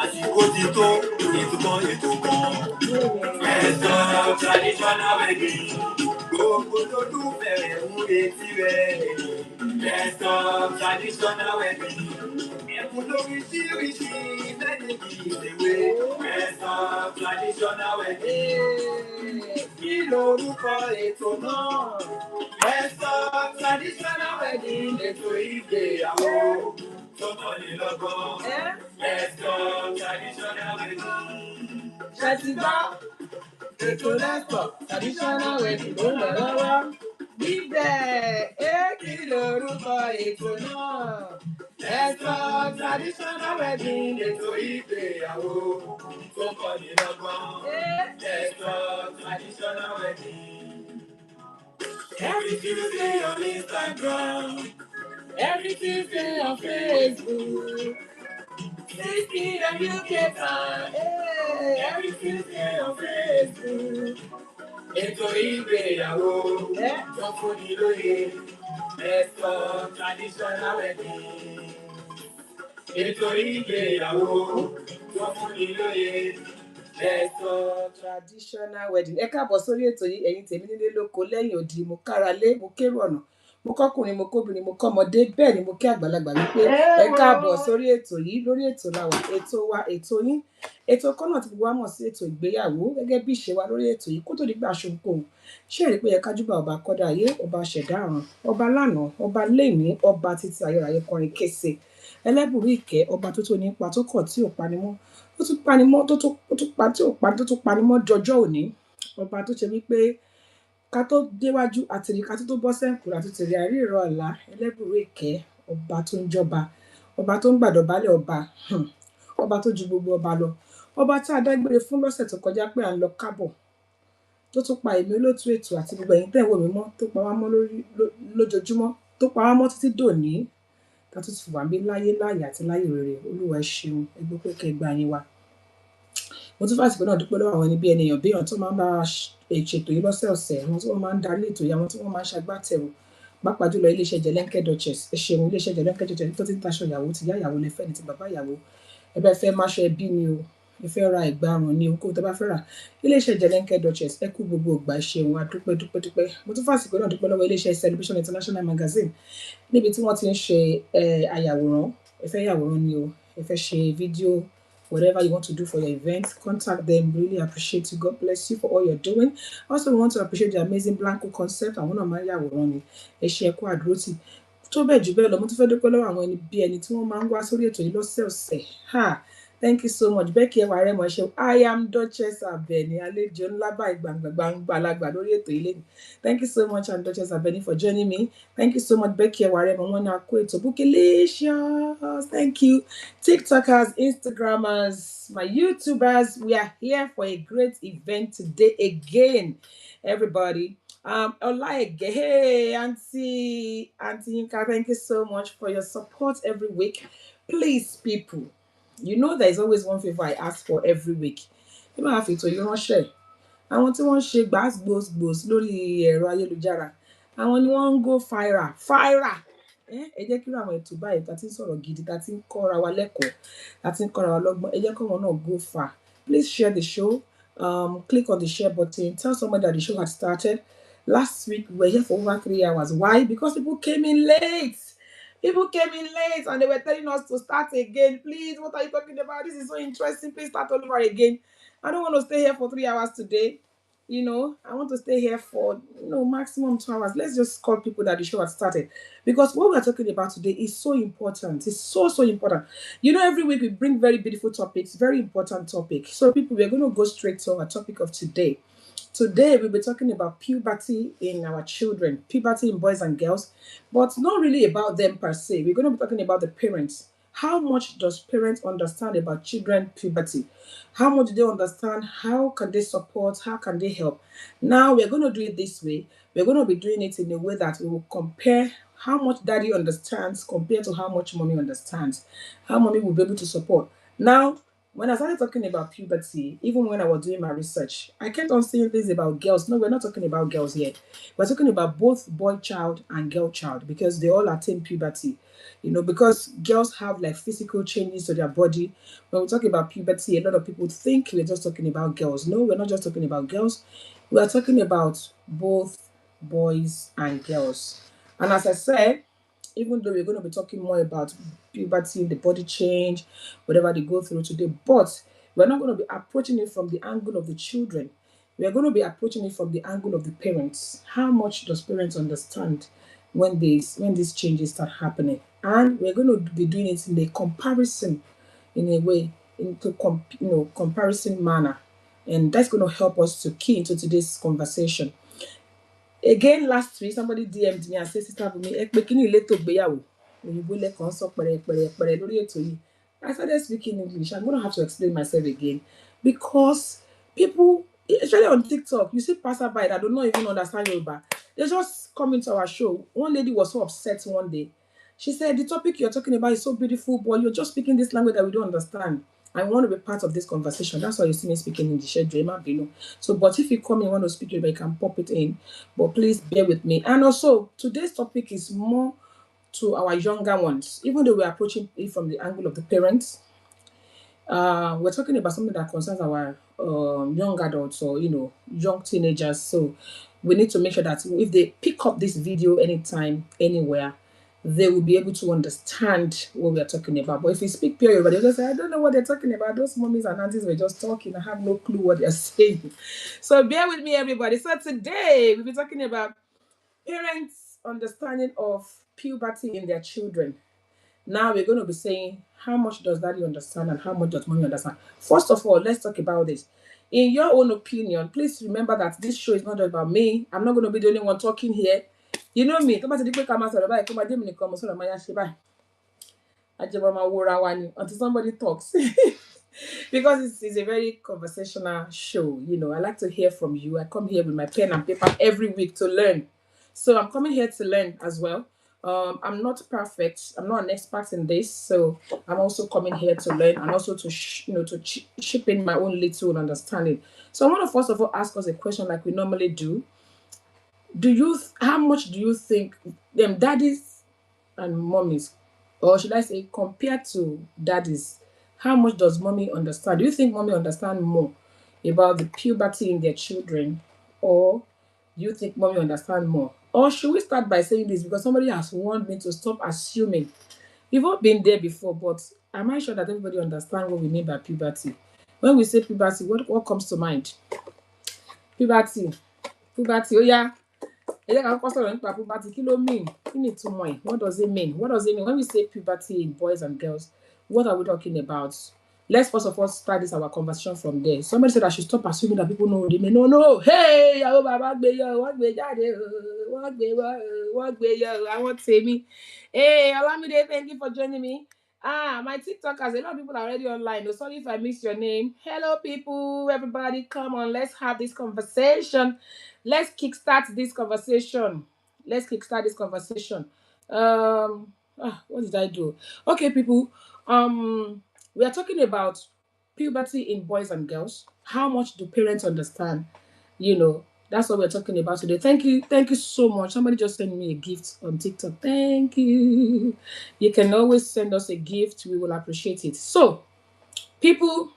àsìkò ti tó ètò kan ẹ̀sọ́ traditional wedding gbogbo lólùfẹ́ rẹ̀ ń retí rẹ̀ ẹ̀sọ́ traditional wedding ẹ̀kún lóríṣiríṣi lẹ́yìn ìdèwé ẹ̀sọ́ traditional wedding kí lorúkọ ètò náà ẹ̀sọ́ traditional wedding ètò ìgbéyàwó tó kọ́ni lọ́gbọ́n ẹ̀sọ́ traditional wedding. Ṣètìgbọ́ ètò lẹ́sọ̀ traditional wedding ló lọ lọ́wọ́ níbẹ̀ kí lorúkọ ètò náà ẹ̀sọ́ traditional wedding ètò ìgbéyàwó tó kọ́ni lọ́gbọ́n ẹ̀sọ́ traditional wedding. Every Tuesday on Instagram, every Tuesday on Facebook. 6 p.m. UK time. Every Tuesday on Facebook. Ètò ìgbéyàwó tó fún ni lóye. Ẹ̀sọ́ traditional wedding. Ètò ìgbéyàwó tó fún ni lóye. Ẹ̀sọ́ traditional wedding. Ẹ káàbọ̀ sórí ètò yìí, ẹ̀yin tèmi nílé lóko lẹ́yìn odi, mo kára lé, mo kérò ọ̀nà. Mo kọ́kùnrin, mo kóbìnrin, mo kọ́mọdé, bẹ́ẹ̀ ni mo kí àgbàlagbà wípé ẹ káàbọ̀ sórí ètò yìí. Lórí ètò làwà, ètò wa, ètò yín, ètò kọ́nà tí gbogbo wa mọ̀ sí ètò ìgbéyàwó gẹ́gẹ́ bí ìṣe wa lórí ètò yìí kó tó di gbà ṣohunkóhun. Ṣé rí pé ẹ kájúbà ọba kọ́dá ayé, ọba ṣẹ̀dá ọ̀run, ọba lánàá, ọba léèní, ọba títí ayérayé kọrin kése, ẹlẹ́bùrú ìkẹ́, ọba tó tó nípa tó kọ̀ tí ò panimọ́, tó tún panimọ́ tó tún panimọ́ dọjọ́ òní, ọba tó ṣe wípé ká tó déwájú àtìrí ká tó bọ́ sẹ́ǹkùrà tó tẹ̀lé àríìrọ̀ ọ̀la ẹlẹ́bùrú ìkẹ́, ọba tó ń jọba, ọba tó ń gbàdọ̀bálẹ̀ ọba tó ju gbogbo ọba lọ, ọba tá a dágbére fún lọ́sẹ̀ tó kọjá pé à ń lọ kábọ̀, tó tún pa èmi olóòtú ètò àti gbogbo ẹ̀yin tẹ̀ ń wò mí mọ́, tó pa wá mọ́ lójoojúmọ́, tó pa wá mọ́ títí dòní, ká tó ti wà mí láyé láàyè àti láyè rere. Olúwa ẹ ṣeun, ẹgbẹ́ pé kẹgbà yín wa. Mo tún fàsìkò náà dúpẹ́ lọ́wọ́ àwọn ẹni bí ènìyàn béèyàn tó máa ń bá ṣètò yìí lọ́sẹ̀ọ̀sẹ̀, àwọn tí wọ́n máa ń darí ètò yìí, àwọn tí wọ́n máa ń ṣagbátẹrù, pàápàá jùlọ iléeṣẹ́ Jẹlẹ́ńkẹ́ Duchess. Ẹ ṣeun iléeṣẹ́ Jẹlẹ́ńkẹ́ Duchess tó ti ń taṣọ ìyàwó, ti yá ìyàwó lẹ́fẹ́ ni ti bàbá ìyàwó. Ẹ bá fẹ́ máṣọ ẹbí ni o, ẹ fẹ́ ra ìgbà ọrùn ni o, kó tó bá fẹ́ rà iléeṣẹ́ Jẹlẹ́ńkẹ́ Duchess. Ẹ kú gbogbo ìgbà, ẹ ṣeun, a dúpẹ́. Mo tún fàsìkò náà dúpẹ́ lọ́wọ́ iléeṣẹ́ Celebration International Magazine níbi tí wọ́n ti ń ṣe àyàwòrán. Ẹ fẹ́ yàwòrán ni o, ẹ fẹ́ ṣe fídíò, whatever you want to do for your event, contact them. Really appreciate you. God bless you for all you're doing. Also, we want to appreciate the amazing Blanco concept. Àwọn náà máa ń yàwòrán ni. Ẹ ṣé ẹ kú àdúrótì. Tó bẹ́ẹ̀ jù bẹ́ẹ̀ lọ, mo tún fẹ́ dúpẹ́ lọ́wọ́ àwọn ẹni bí ẹni tí wọ́n máa ń wá sórí ètò yìí lọ́sẹ̀ọ̀sẹ̀. Thank you so much. Becky Ewaremo ṣe I am Duchess Abeni, àlejò ńlá báyìí gbàngbàngbà alágbà lórí ètò yìí lẹ́nu. Thank you so much, I'm Duchess Abeni, for joining me. Thank you so much, Becky Ewaremo. Wọ́n náà kó ètò Bookilicious. Thank you, TikTokers, Instagrammers, my YouTubers. We are here for a great event today again, everybody. Olaige, hey, Auntie Yinka, thank you so much for your support every week. Please, people, you know there is always one favor I ask for every week. You might have it, you don't share. Àwọn tí wọ́n ṣe gbàgbós lórí ẹ̀rọ ayélujára, àwọn ni wọ́n ń go viral. Ẹ jẹ́ kí àwọn ètò báyìí tá ti ń sọ̀rọ̀ gidi, tá ti ń kọ́ra wa lẹ́kọ̀ọ́, tá ti ń kọ́ra wa lọ́gbọ́n, ẹ jẹ́ kí wọn náà go far. Please share the show. Click on the share button. Tell someone that the show has started. Last week we were here for over 3 hours. Why? Because people came in late. People came in late and they were telling us to start again. Please, what are you talking about? This is so interesting. Please start all over again. I don't want to stay here for 3 hours today. I want to stay here for maximum 2 hours. Let's just call people that the show has started. Because what we're talking about today is so important. It's so important. Every week we bring very beautiful topics, very important topics. So people, we're going to go straight to our topic of today. Today, we'll be talking about puberty in our children, puberty in boys and girls, but not really about them per se. We're going to be talking about the parents. How much does parents understand about children puberty? How much do they understand? How can they support? How can they help? Now, we're going to do it this way. We're going to be doing it in a way that we will compare how much daddy understands compared to how much mommy understands, how mommy will be able to support. Now, when I started talking about puberty, even when I was doing my research, I kept on saying things about girls. No, we're not talking about girls here. We're talking about both boy child and girl child because they all attain puberty. Because girls have like physical changes to their body. When we talk about puberty, a lot of people think we're just talking about girls. No, we're not just talking about girls. We are talking about both boys and girls. And as I said, even though we're going to be talking more about puberty, the body change, whatever they go through today, but we're not going to be approaching it from the angle of the children. We're going to be approaching it from the angle of the parents. How much does parents understand when these changes start happening? And we're going to be doing it in a comparison, in a way, into comparison manner, and that's going to help us to key into today's conversation. Again, last week, somebody DM'd me and said, Sister Bumi, ẹ pé kíní ìletò ìgbéyàwó. Òyìnbó lẹ́kàn sọ pẹ̀rẹ̀pẹ̀rẹ̀ lórí ètò yìí. I started speaking English. I'm going to have to explain myself again. Because people, especially on TikTok, you see passerby that do not even understand Yoruba. They just come into our show. One lady was so upset one day. She said, the topic you're talking about is so beautiful, but you're just speaking this language that we don't understand. I want to be part of this conversation. That's why you see me speaking in the shade dreamer below. So, but if you come in want to speak, you can pop it in. But please bear with me. And also, today's topic is more to our younger ones, even though we're approaching it from the angle of the parents. We're talking about something that concerns our young adults or young teenagers. So we need to make sure that if they pick up this video anytime, anywhere, they will be able to understand what we are talking about. But if you speak pure Yoruba, they'll just say, I don't know what they're talking about. Those mummies and aunties were just talking. I have no clue what they're saying. So bear with me, everybody. So today we'll be talking about parents' understanding of puberty in their children. Now we're going to be saying how much does daddy understand and how much does mommy understand. First of all, let's talk about this. In your own opinion, please remember that this show is not just about me. I'm not going to be the only one talking here. You know me. Until somebody talks. Because it's a very conversational show. I like to hear from you. I come here with my pen and paper every week to learn. So I'm coming here to learn as well. I'm not perfect. I'm not an expert in this, so I'm also coming here to learn and also to chip in my own little understanding. So I want to first of all ask us a question like we normally do. How much do you think them daddies and mommies, or should I say compared to daddies, how much does mommy understand? Do you think mommy understand more about the puberty in their children, or do you think mommy understand more? Or should we start by saying this because somebody has warned me to stop assuming? We've all been there before, but am I sure that everybody understands what we mean by puberty? When we say puberty, what comes to mind? Puberty. Puberty, oh yeah. Puberty, kilo mean? What does it mean? What does it mean when we say puberty in boys and girls? What are we talking about? Let's first of all start our conversation from there. Somebody said I should stop assuming that people know. They may know. No. Hey, I want to say me. Hey, Olamide, thank you for joining me. My TikTokers, a lot of people are already online. Oh, sorry if I missed your name. Hello, people, everybody, come on, let's have this conversation. Let's kickstart this conversation. What did I do? Okay, people. We are talking about puberty in boys and girls. How much do parents understand? That's what we're talking about today. Thank you so much. Somebody just sent me a gift on TikTok. Thank you. You can always send us a gift. We will appreciate it. So, people,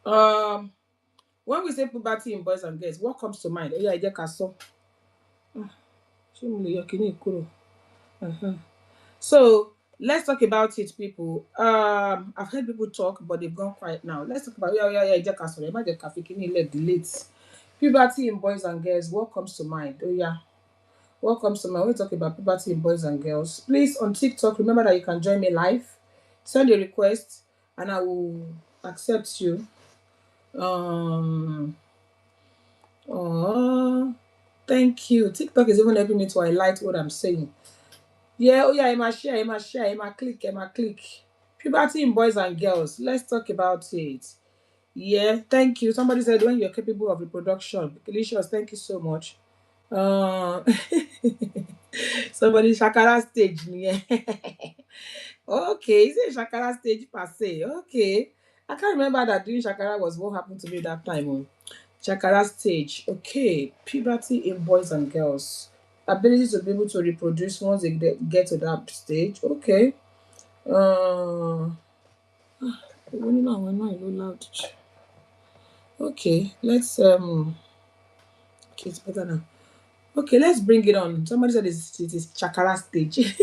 when we say puberty in boys and girls, what comes to mind? Oh yeah, So let's talk about it, people. I've heard people talk, but they've gone quiet now. Let's talk about puberty in boys and girls. What comes to mind? Oh yeah. What comes to mind when we talk about puberty in boys and girls? Please on TikTok, remember that you can join me live. Send a request and I will accept you. Thank you. TikTok is even helping me to highlight what I'm saying. Yeah, oh yeah, I must share, I must click. Puberty in boys and girls. Let's talk about it. Yeah, thank you. Somebody said when you're capable of reproduction. Delicious, thank you so much. Somebody Shakara stage. Yeah. Okay, is it Shakara stage per se? Okay. I can't remember that doing Shakara was what happened to me that time. Oh. Shakara stage. Okay, puberty in boys and girls. Ability to be able to reproduce once they get to that stage. Okay. Uh, loud. Okay, okay, it's better now. Okay, let's bring it on. Somebody said it is Chakara stage.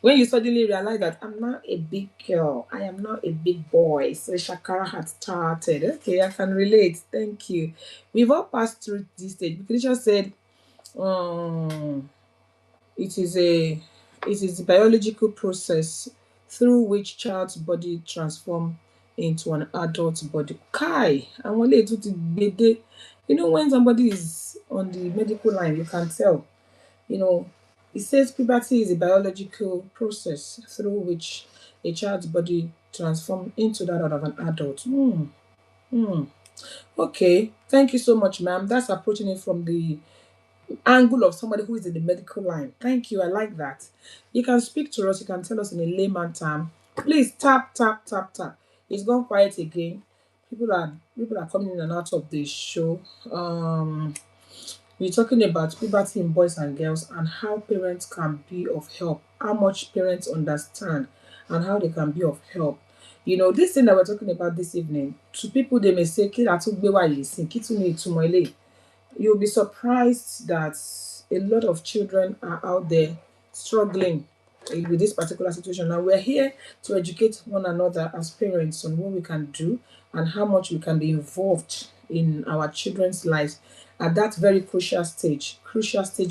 When you suddenly realize that I'm not a big girl, I am not a big boy, so Shakara had started. Okay, I can relate. Thank you. We've all passed through this stage. Patricia said, um, it is a biological process through which child's body transform into an adult body. Kai, I'm only able to be. You know, when somebody is on the medical line, you can tell. You know, it says puberty is a biological process through which a child's body transforms into that of an adult. Hmm. Okay, thank you so much, ma'am. That's approaching it from the angle of somebody who is in the medical line. Thank you. I like that. You can speak to us. You can tell us in a layman term. Please tap, tap, tap, tap. It's gone quiet again. People are coming in and out of the show. We're talking about puberty in boys and girls and how parents can be of help, how much parents understand, and how they can be of help. You know, this thing that we're talking about this evening, to people they may say, "Kí la tún gbé wá yìí sí? Kí tún ní ìtumọ̀ eléyìí?" You'll be surprised that a lot of children are out there struggling with this particular situation. And we're here to educate one another as parents on what we can do and how much we can be involved in our children's lives at that very crucial stage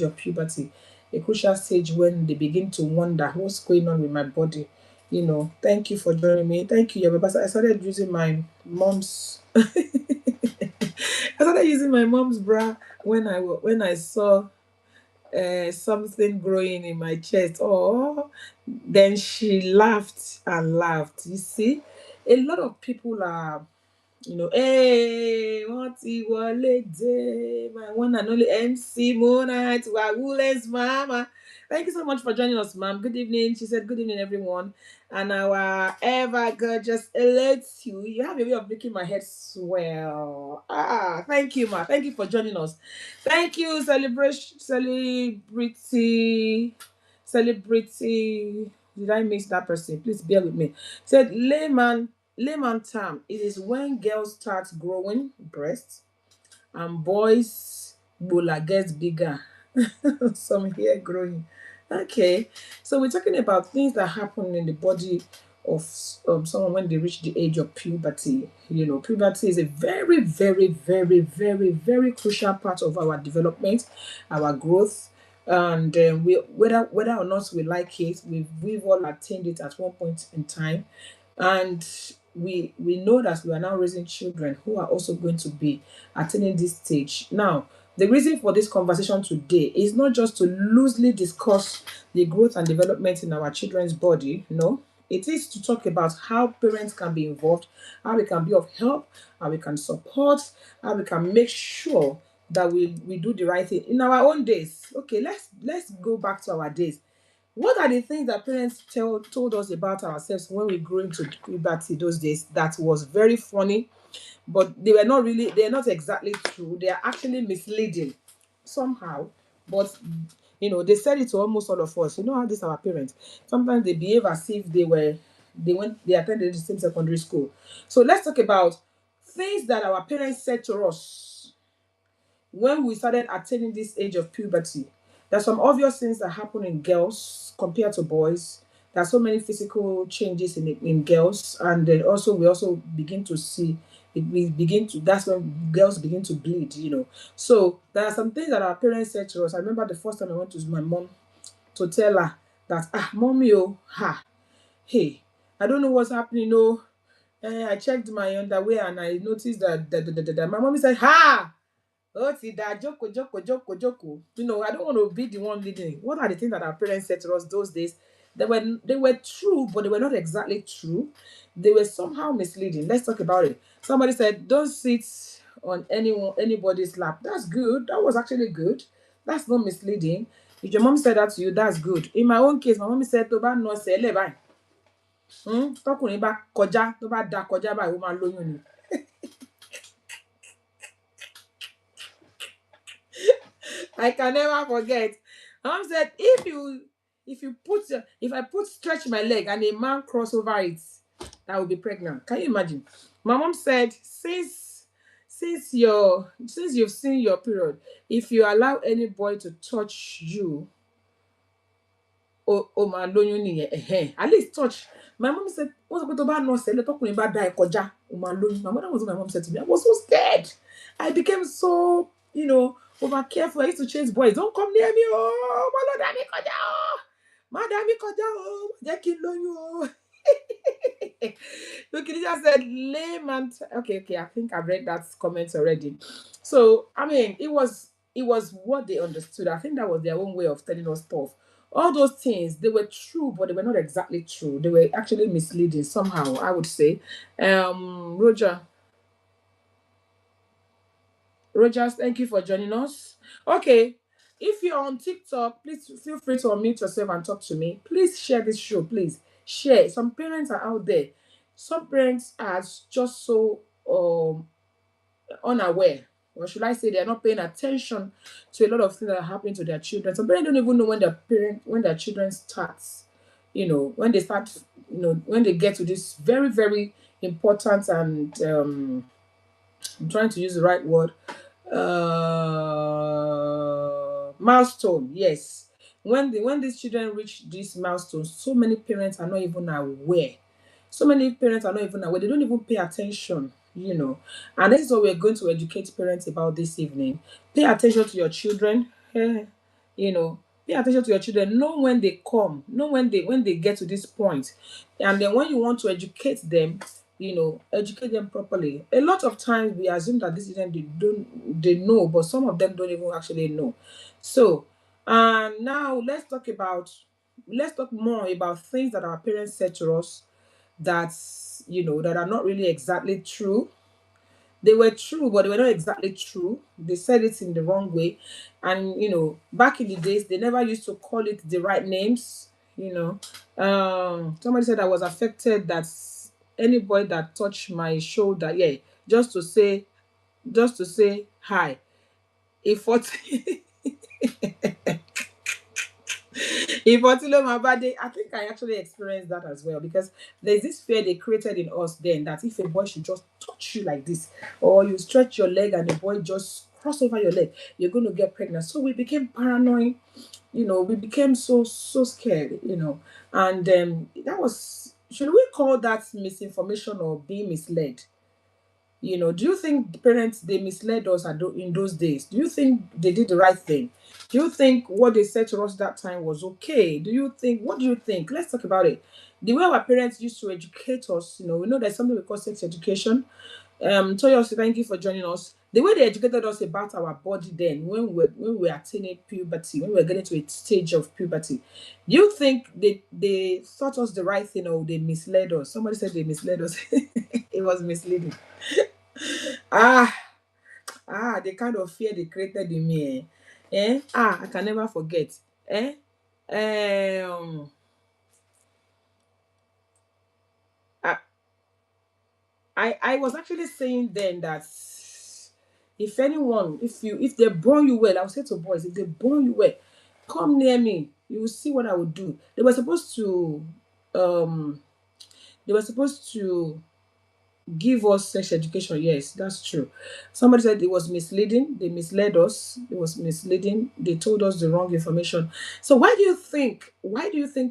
of puberty, a crucial stage when they begin to wonder what's going on with my body. You know, thank you for joining me. Thank you, Yoruba. I started using my mom's I started using my mom's bra when I saw something growing in my chest. Oh, then she laughed and laughed. You see, a lot of people are, hey, what he wọlé, my one and only MC Monat, Wagulens Mama. Thank you so much for joining us, ma'am. Good evening. She said, good evening, everyone. And our ever gorgeous alerts you. You have a way of making my head swell. Thank you, ma. Thank you for joining us. Thank you, celebrity. Did I miss that person? Please bear with me. Said layman term, it is when girls start growing breasts and boys bula gets bigger. Some hair growing. Okay, so we're talking about things that happen in the body of someone when they reach the age of puberty. You know, puberty is a very, very, very, very, very crucial part of our development, our growth, and we whether or not we like it, we've all attained it at one point in time, and we know that we are now raising children who are also going to be attaining this stage. Now, the reason for this conversation today is not just to loosely discuss the growth and development in our children's body. No, it is to talk about how parents can be involved, how we can be of help, how we can support, how we can make sure that we do the right thing in our own days. Okay, let's go back to our days. What are the things that parents told us about ourselves when we grew into puberty those days that was very funny, but they're not exactly true. They are actually misleading somehow. But they said it to almost all of us. You know how these are our parents. Sometimes they behave as if they attended the same secondary school. So let's talk about things that our parents said to us when we started attaining this age of puberty. There's some obvious things that happen in girls compared to boys. There's so many physical changes in girls, and then also we also begin to see we begin to that's when girls begin to bleed. So there are some things that our parents said to us. I remember the first time I went to my mom to tell her that mommy, hey, I don't know what's happening. I checked my underwear and I noticed that my mommy said, oh, see that joko. I don't want to be the one leading. What are the things that our parents said to us those days? They were true, but they were not exactly true. They were somehow misleading. Let's talk about it. Somebody said, "Don't sit on anybody's lap." That's good. That was actually good. That's not misleading. If your mom said that to you, that's good. In my own case, my mom said, "Toba no sele bye." tọkùnrin bá kọjá tó bá da kọjá báyìí ó máa lóyún ni. I can never forget. My mom said, if I put stretch my leg and a man cross over it, I will be pregnant. Can you imagine? My mom said, since you've seen your period, if you allow any boy to touch you, o máa lóyún nìyẹn. At least touch. My mom said, wọ́n sọ pé tó bá nọ sẹ́lẹ̀ tọkùnrin bá dá ẹ kọjá, o máa lóyún. My mother was what my mom said to me. I was so scared. I became so, over careful. I used to chase boys. Don't come near me. Oh, má lọ dá mi kọjá. Oh, má dá mi kọjá. Oh, jẹ́ kí n lóyún. Oh. Look, he just said layman. Okay. I think I've read that comment already. So, I mean, it was what they understood. I think that was their own way of telling us stuff. All those things, they were true, but they were not exactly true. They were actually misleading somehow, I would say. Rogers, thank you for joining us. Okay, if you're on TikTok, please feel free to unmute yourself and talk to me. Please share this show, please. Share. Some parents are out there. Some parents are just so unaware. Or should I say they are not paying attention to a lot of things that are happening to their children. Some parents don't even know when their children starts, when they start, when they get to this very, very important and I'm trying to use the right word, milestone. Yes, when these children reach this milestone, so many parents are not even aware. They don't even pay attention. And this is what we're going to educate parents about this evening. Pay attention to your children. You know, pay attention to your children. Know when they come. Know when they get to this point. And then when you want to educate them, educate them properly. A lot of times we assume that these children they know, but some of them don't even actually know. So, now let's talk more about things that our parents said to us that that are not really exactly true. They were true, but they were not exactly true. They said it in the wrong way. And back in the days, they never used to call it the right names. Somebody said I was affected that any boy that touched my shoulder, yeah, just to say hi. If what if Otilo Mabade, I think I actually experienced that as well, because there's this fear they created in us then that if a boy should just touch you like this, or you stretch your leg and the boy just cross over your leg, you're going to get pregnant. So we became paranoid, we became so scared, and that was, should we call that misinformation or being misled? Do you think the parents, they misled us in those days? Do you think they did the right thing? Do you think what they said to us that time was okay? What do you think? Let's talk about it. The way our parents used to educate us, we know there's something we call sex education. Toyosi, thank you for joining us. The way they educated us about our body then, when we were attaining puberty, when we were getting to a stage of puberty, do you think they taught us the right thing, or they misled us? Somebody said they misled us. It was misleading. Ah, the kind of fear they created in me. I can never forget. Um, I, I was actually saying then that if they burn you well, I would say to boys, if they burn you well, come near me. You will see what I would do. Um, they were supposed to give us sex education. Yes, that's true. Somebody said it was misleading. They misled us. It was misleading. They told us the wrong information. So why do you think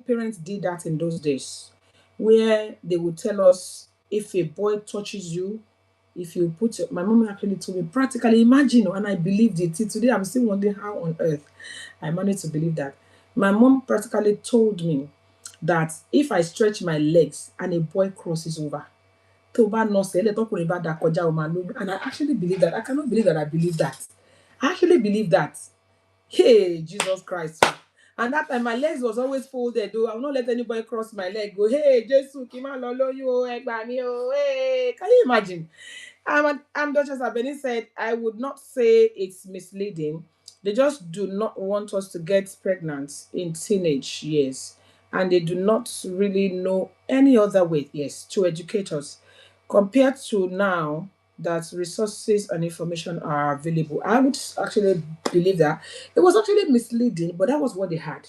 parents did that in those days, where they would tell us if a boy touches you, if you put my mom actually told me practically, imagine, and I believed it. Till today I'm still wondering how on earth I managed to believe that. My mom practically told me that if I stretch my legs and a boy crosses over, tó bá nọsẹ̀ lẹ̀ tọkùnrin bá dà kọjá o máa lóyún. And I actually believe that. I cannot believe that I believe that. I actually believe that. Hey, Jesus Christ. And that time my legs was always folded, though. I will not let anybody cross my leg. Go, hey, Jesus, kí má lọ lóyún o, ẹ gbà mí o, hey. Can you imagine? Duchess Abeni said, I would not say it's misleading. They just do not want us to get pregnant in teenage years. and they do not really know any other way, yes, to educate us. Compared to now that resources and information are available, I would actually believe that it was actually misleading, but that was what they had.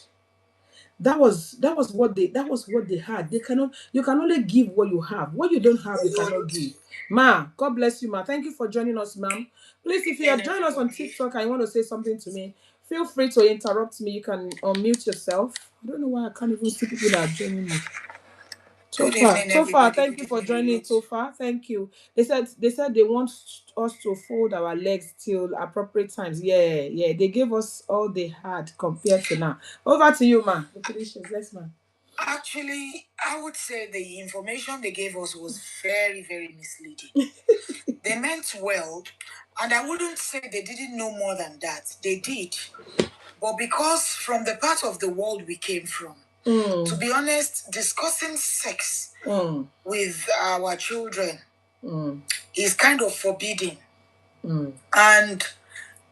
That was what they had. They cannot You can only give what you have. What you don't have, you cannot give. Ma, God bless you, ma. Thank you for joining us, ma'am. Please, if you are joining us on TikTok and you want to say something to me, feel free to interrupt me. You can unmute yourself. I don't know why I can't even see people that are joining me. Tofa, thank you for joining, Tofa. Thank you. They said they want us to fold our legs till appropriate times. Yeah. They gave us all they had compared to now. Over to you, ma. Let's, ma. Actually, I would say the information they gave us was very, very misleading. They meant well, and I wouldn't say they didn't know more than that. They did. But because from the part of the world we came from, to be honest, discussing sex with our children is kind of forbidden. And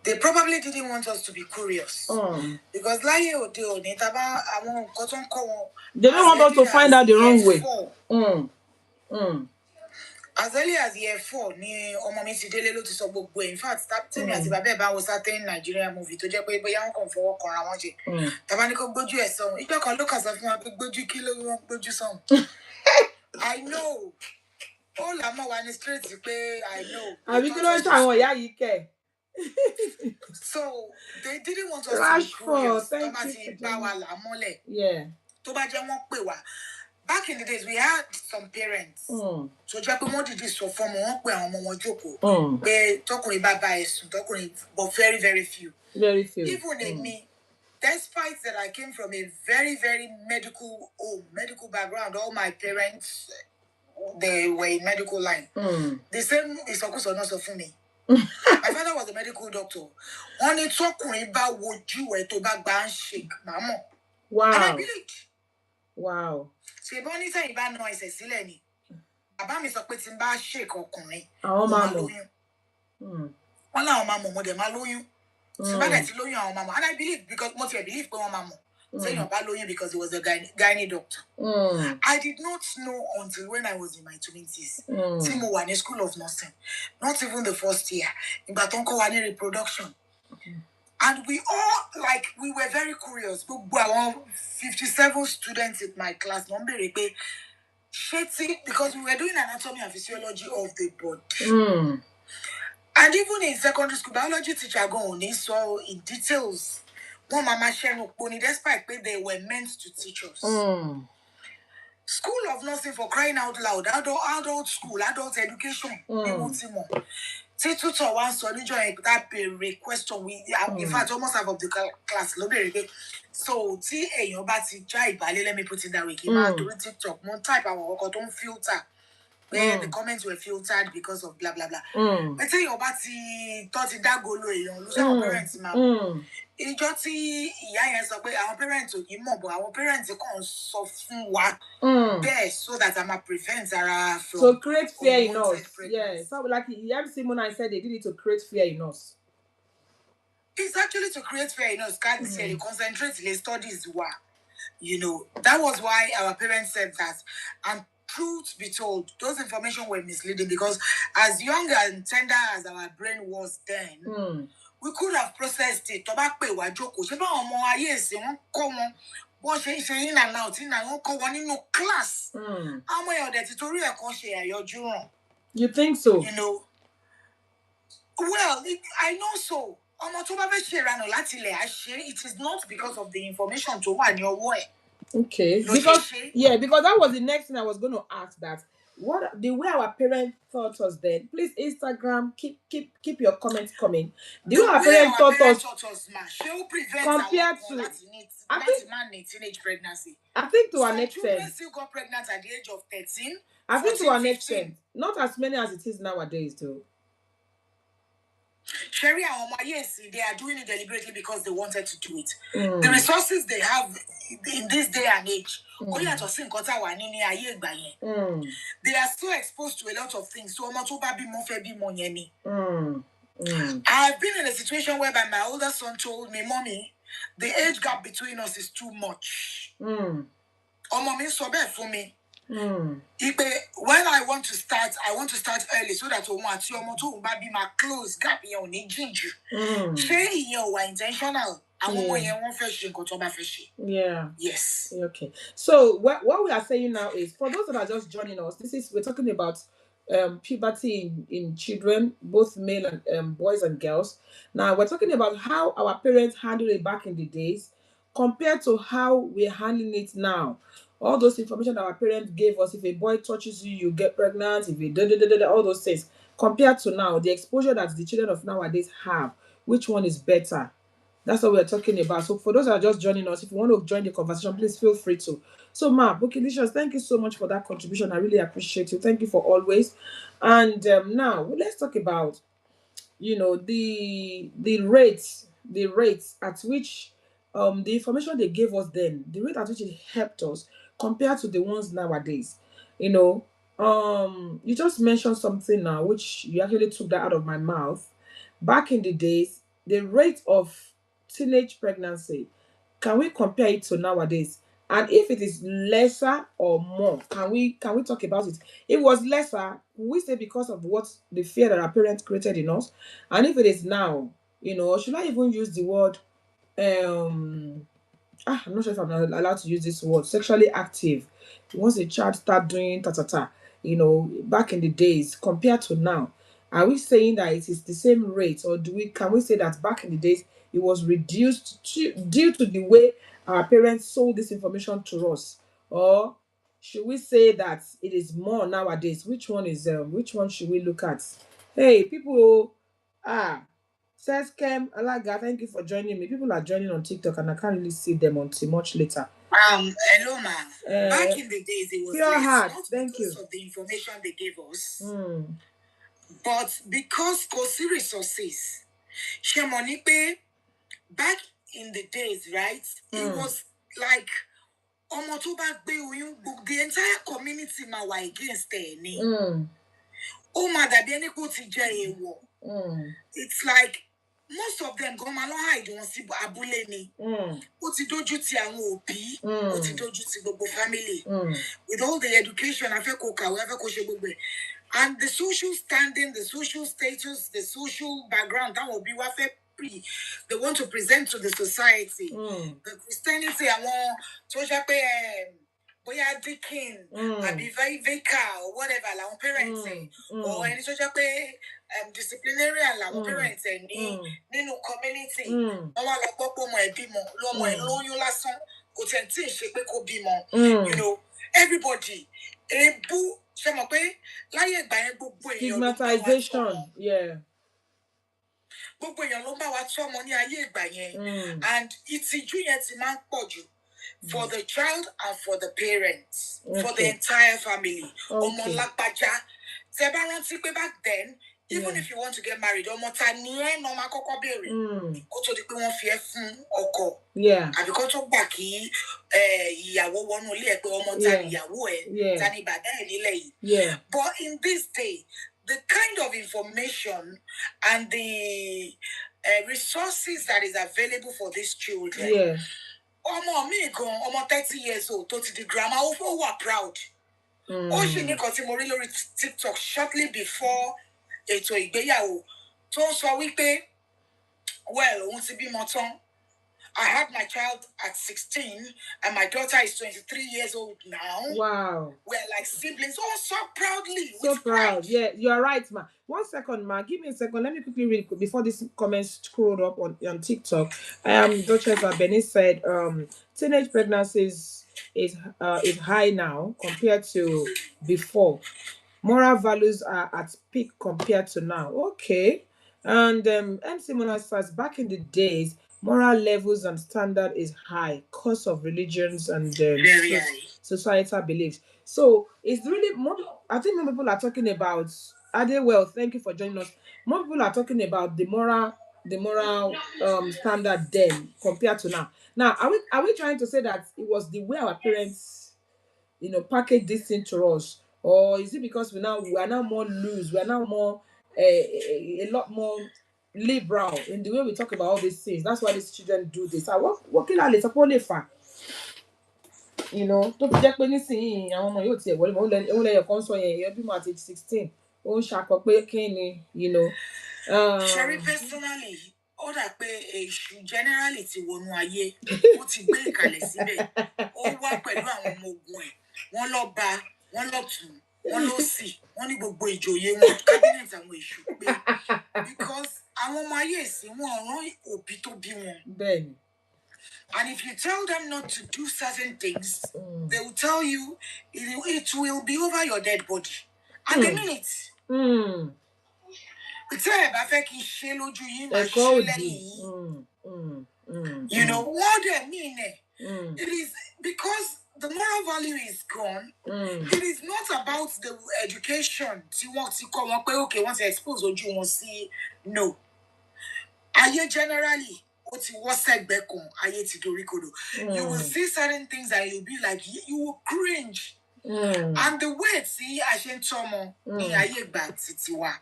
they probably didn't want us to be curious. Because they don't want us to find out the wrong way. As early as year 4, ni ọmọ mi ti délé ló ti sọ gbogbo ẹ̀. In fact, tèmi àti bàbá ẹ̀ bá wo certain Nigerian movie tó jẹ́ pé bóyá wọ́n kàn fọwọ́ kanra wọn jẹ. Tàbá ní kó gbójú ẹ̀ sọ̀hún. Ìjọ kan ló kàn sọ fún wa pé gbójú kí ló wọ́n gbójú sọ̀hún. I know. Ó là mọ́ wa ní straight pé I know. Àbí kí ló ń ṣàwọn ìyá yìí kẹ̀? So they didn't want us to be curious. Tó bá ti bá wa là mọ́lẹ̀. Tó bá jẹ́ wọ́n pè wá. Back in the days, we had some parents. So jẹ́ pé wọ́n dìde sọ fún ọmọ wọn pé àwọn ọmọ wọn jókòó. Pé tọkùnrin bá bá ẹ̀sùn tọkùnrin, but very, very few. Very few. Even in me, despite that I came from a very, very medical background, all my parents, they were in medical line. The same ìsọkúsọ náà sọ fún mi. My father was a medical doctor. Wọ́n ní tọkùnrin bá wojú ẹ̀ tó bá gbà ń shake, màmá. Wow. And I believed. Wow. Ṣé bọ́ ní sẹ́yìn bá na ẹsẹ̀ sílẹ̀ ni? Bàbá mi sọ pé tí n bá shake ọkùnrin, àwọn máa mọ̀. Wọ́n láwọn máa mọ̀, mo dẹ̀ máa lóyún. Tí bá dẹ̀ ti lóyún àwọn máa mọ̀. And I believe, because mo ti believe pé wọ́n máa mọ̀. Sẹ́yìn ọba lóyún because he was a gynae doctor. I did not know until when I was in my 20s. Tí mo wà ní school of nursing. Not even the first year. Ìgbà tó ń kọ́ wa ní reproduction. And we were very curious. Gbogbo àwọn 57 students in my class, because we were doing anatomy and physiology of the body. And even in secondary school, biology teacher go on so in details. One mama share pony, despite they were meant to teach us. School of nursing, for crying out loud, adult school, adult education. Tutor one so that question we in fact almost half of the class. So let me put it that way. During TikTok, one type of work don't filter. Where the comments were filtered because of blah blah blah. But say your bati thought it that go low, lose our parents now. It's just our parents will give more, but our parents can't soften what best so that I'm a prevent our from. So create fear in us. Yeah. So like Simon I said they did it to create fear in us. It's actually to create fear in us. Can't say you concentrate the studies that was why our parents said that. And truth be told, those information were misleading because as young and tender as our brain was then, we could have processed it. Tobacco wa joko. Ṣé bá ọmọ ayé ẹ̀sìn wọ́n kọ́ wọn bó ṣe in and out in and wọ́n kọ́ wọn nínú class. Àwọn èèyàn dẹ̀ ti torí ẹ̀kọ́ ṣe àyọjú ràn. You think so? Well, I know so. Ọmọ tó bá fẹ́ ṣe ìranù láti ilẹ̀ àṣẹ, it is not because of the information tó wà ní ọwọ́ ẹ̀. Okay. Because that was the next thing I was going to ask. That the way our parents taught us then. Please, Instagram, keep your comments coming. The way our parents taught us compared to teenage pregnancy. I think to an extent. Children still got pregnant at the age of 13. I think to an extent, not as many as it is nowadays, though. Sherry and yes, they are doing it deliberately because they wanted to do it. The resources they have in this day and age, they are still exposed to a lot of things. So I've been in a situation whereby my older son told me, "Mommy, the age gap between us is too much." Omo mi sọ bẹ́ẹ̀ fún mi. When I want to start early so that òun àti ọmọ tó ń bá bí máa close gap yẹn ò ní jìn jù. Ṣé ìyẹn ò wà intentional? Àwọn ọmọ yẹn wọ́n fẹ́ ṣe nǹkan tó bá fẹ́ ṣe. Yeah. Yes. Okay. So what we are saying now is, for those that are just joining us, we're talking about puberty in children, both male and boys and girls. Now we're talking about how our parents handled it back in the days compared to how we're handling it now. All those information that our parents gave us, if a boy touches you, you get pregnant, if you all those things, compared to now, the exposure that the children of nowadays have, which one is better? That's what we're talking about. So for those that are just joining us, if you want to join the conversation, please feel free to. So Ma, Bookinicious, thank you so much for that contribution. I really appreciate you. Thank you for always. And now let's talk about, the rates at which the information they gave us then, the rate at which it helped us compared to the ones nowadays. You just mentioned something now which you actually took that out of my mouth. Back in the days, the rate of teenage pregnancy, can we compare it to nowadays? And if it is lesser or more, can we talk about it? If it was lesser, we say because of what the fear that our parents created in us. And if it is now, should I even use the word I'm not sure if I'm allowed to use this word, sexually active. Once a child start doing back in the days compared to now, are we saying that it is the same rate, or can we say that back in the days it was reduced due to the way our parents sold this information to us? Or should we say that it is more nowadays? Which one should we look at? Hey, people, says Kem Alaga, thank you for joining me. People are joining on TikTok and I can't really see them until much later. Hello, ma'am. Back in the days, it was pure less, heart. not Thank because you. of the information they gave us, but because Kosi resources. Shemonipe, back in the days, right? It was like the entire community ma were against it. It's like most of them go malo hide won si abule ni. Ó ti dojú ti àwọn òbí, ó ti dojú ti gbogbo family. With all the education, afẹ́ kó kàwé, afẹ́ kó ṣe gbogbo ẹ̀. And the social standing, the social status, the social background, they want to present to the society. The Christianity, tó jẹ́ pé bóyá deacon, àbí vicar or whatever, làwọn parents or any tó jẹ́ pé disciplinarian làwọn parents nínú community. Wọ́n wá lọ gbọ́ pé ọmọ ẹ̀ bímọ, lọ́mọ ẹ̀ lóyún lásán, kò tẹ̀ tí ì ṣe pé kó bímọ. Everybody, ṣe mọ̀ pé láyé ìgbà yẹn gbogbo èèyàn ló bá wa tọ́mọ. Gbogbo èèyàn ló bá wa tọ́mọ ní ayé ìgbà yẹn. And ìtìjú yẹn ti máa ń pọ̀ jù for the child and for the parents, for the entire family. Ọmọ lágbájá. Tẹ́ bá rántí pé back then, even if you want to get married, ọmọ ta ni ẹ́ náà máa kọ́kọ́ béèrè. Kó tó di pé wọ́n fi ẹ́ fún ọkọ. Àbí kó tó gbà kí ìyàwó wọnú ilé ẹ̀ pé ọmọ ta ni ìyàwó ẹ̀, ta ni bàbá ẹ̀ nílẹ̀ yìí. But in this day, the kind of information and the resources that is available for these children. Ọmọ mi gan, ọmọ 30 years old, tó ti di grandma, ó wà proud. Ó ṣì ní kan tí mo rí lórí TikTok shortly before ETO IGBEYAWO tó sọ wípé, well, òun ti bímọ tán. I had my child at 16 and my daughter is 23 years old now. Wow. We're like siblings. Oh, so proudly. So proud. Yeah, you're right, ma. 1 second, ma. Give me a second. Let me quickly read before this comment scrolled up on TikTok. Duchess Abeni said, teenage pregnancies is high now compared to before. Moral values are at peak compared to now. Okay. And MC Mona says, back in the days, moral levels and standard is high because of religions and societal beliefs. So it's really more. I think more people are talking about. Well, thank you for joining us. More people are talking about the moral standard then compared to now. Now, are we trying to say that it was the way our parents, package this thing to us, or is it because we are now more loose, we are now more a lot more liberal in the way we talk about all these things? That's why these children do this. What can I you know, tó fi jẹ́ pé nísìnyí àwọn ọmọ yóò tiẹ̀ wọlé mọ́ òun lẹ́yọ̀ kan sọ yẹn ìyẹn bímọ àti 16 ó ń ṣakọ pé kí ni, you know. Sherry, personally, ó dà pé èṣù generally ti wọnú ayé, ó ti gbé ìkàlẹ̀ síbẹ̀, ó wá pẹ̀lú àwọn ọmọ ogun ẹ̀, wọ́n lọ bá, wọ́n lọ tún, wọ́n lọ sí, wọ́n ní gbogbo ìjòyè wọn, cabinet àwọn èṣù pé, because àwọn ọmọ ayé ìsìn wọn rán òbí tó bí wọn. Bẹ́ẹ̀ni. And if you tell them not to do certain things, they will tell you it will be over your dead body. And they mean it. It's a fẹ́ kí ṣe lójú yín, máa ṣe lẹ́yìn yín. You know what I mean? It is because the moral value is gone. It is not about the education. Tí wọ́n ti kọ́ wọn pé okay, wọ́n ti expose ojú wọn sí. No. Ayé generally. You will see certain things and you'll be like, you will cringe. And the way see Ashentomo in Ayegba Titiwa.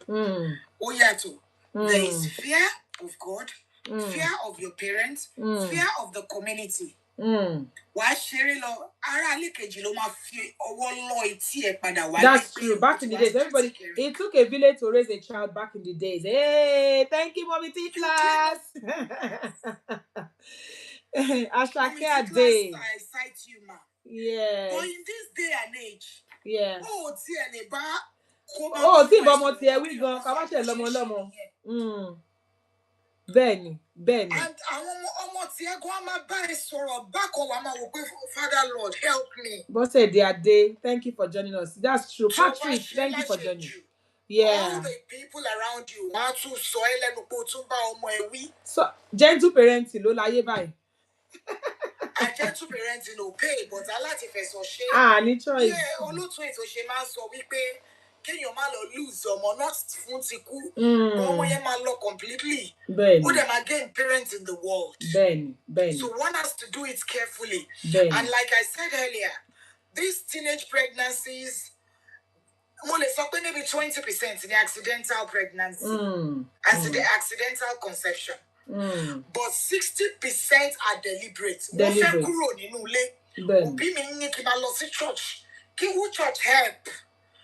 Oyato. There is fear of God, fear of your parents, fear of the community. That's true. Back in the days, everybody, it took a village to raise a child back in the days. Hey, thank you, Mommy T class. Ashake day. I cite you, ma. Yeah. But in this day and age, yeah. Oh, we go. Benny. And Father Lord, help me. But say their day. Thank you for joining us. That's true. Patrick, thank you for joining. Yeah. All the people around you, so gentle parenting, lo láyé báyìí. A gentle parenting no pay, but aláti fẹ̀sọ̀ ṣe. Ní choice. Yeah, olótùú ètò ṣe máa ń sọ wípé kéèyàn má lọ lose ọmọ not fún ti kú. Ọmọ yẹn máa lọ completely. Bẹ́ẹ̀ni. Who them again parents in the world. Bẹ́ẹ̀ni. So one has to do it carefully. Bẹ́ẹ̀ni. And like I said earlier, these teenage pregnancies, mo lè sọ pé maybe 20% in the accidental pregnancy, as the accidental conception. But 60% are deliberate. Wọ́n fẹ́ kúrò nínú ilé. Òbí mi ní kí n máa lọ sí church. Kí wọ́n church help.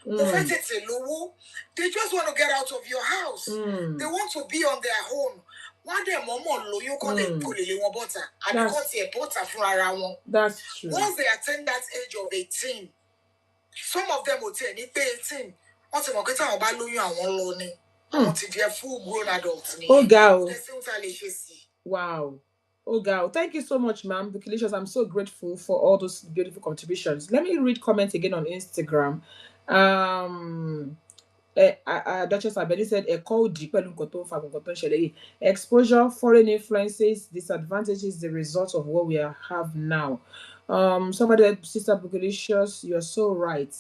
Mo fẹ́ tètè lówó. They just want to get out of your house. They want to be on their own. Wọ́n dẹ̀ mọ̀ọ́mọ̀ lóyún kọ́ lè lé wọn bọ́tà. Àbí kọ́ tiẹ̀ bọ́tà fún ara wọn. That's true. Once they attain that age of 18, some of them will tell me 18. Wọ́n ti mọ̀ pé táwọn bá lóyún àwọn lọ ni. Àwọn ti di full grown adults ni. Oh, girl. Wow. Oh, girl. Thank you so much, ma'am. Delicious. I'm so grateful for all those beautiful contributions. Let me read comments again on Instagram. Duchess Abedi said, exposure, foreign influences, disadvantages, the result of what we have now. Somebody, Sister Bukelicious, you're so right.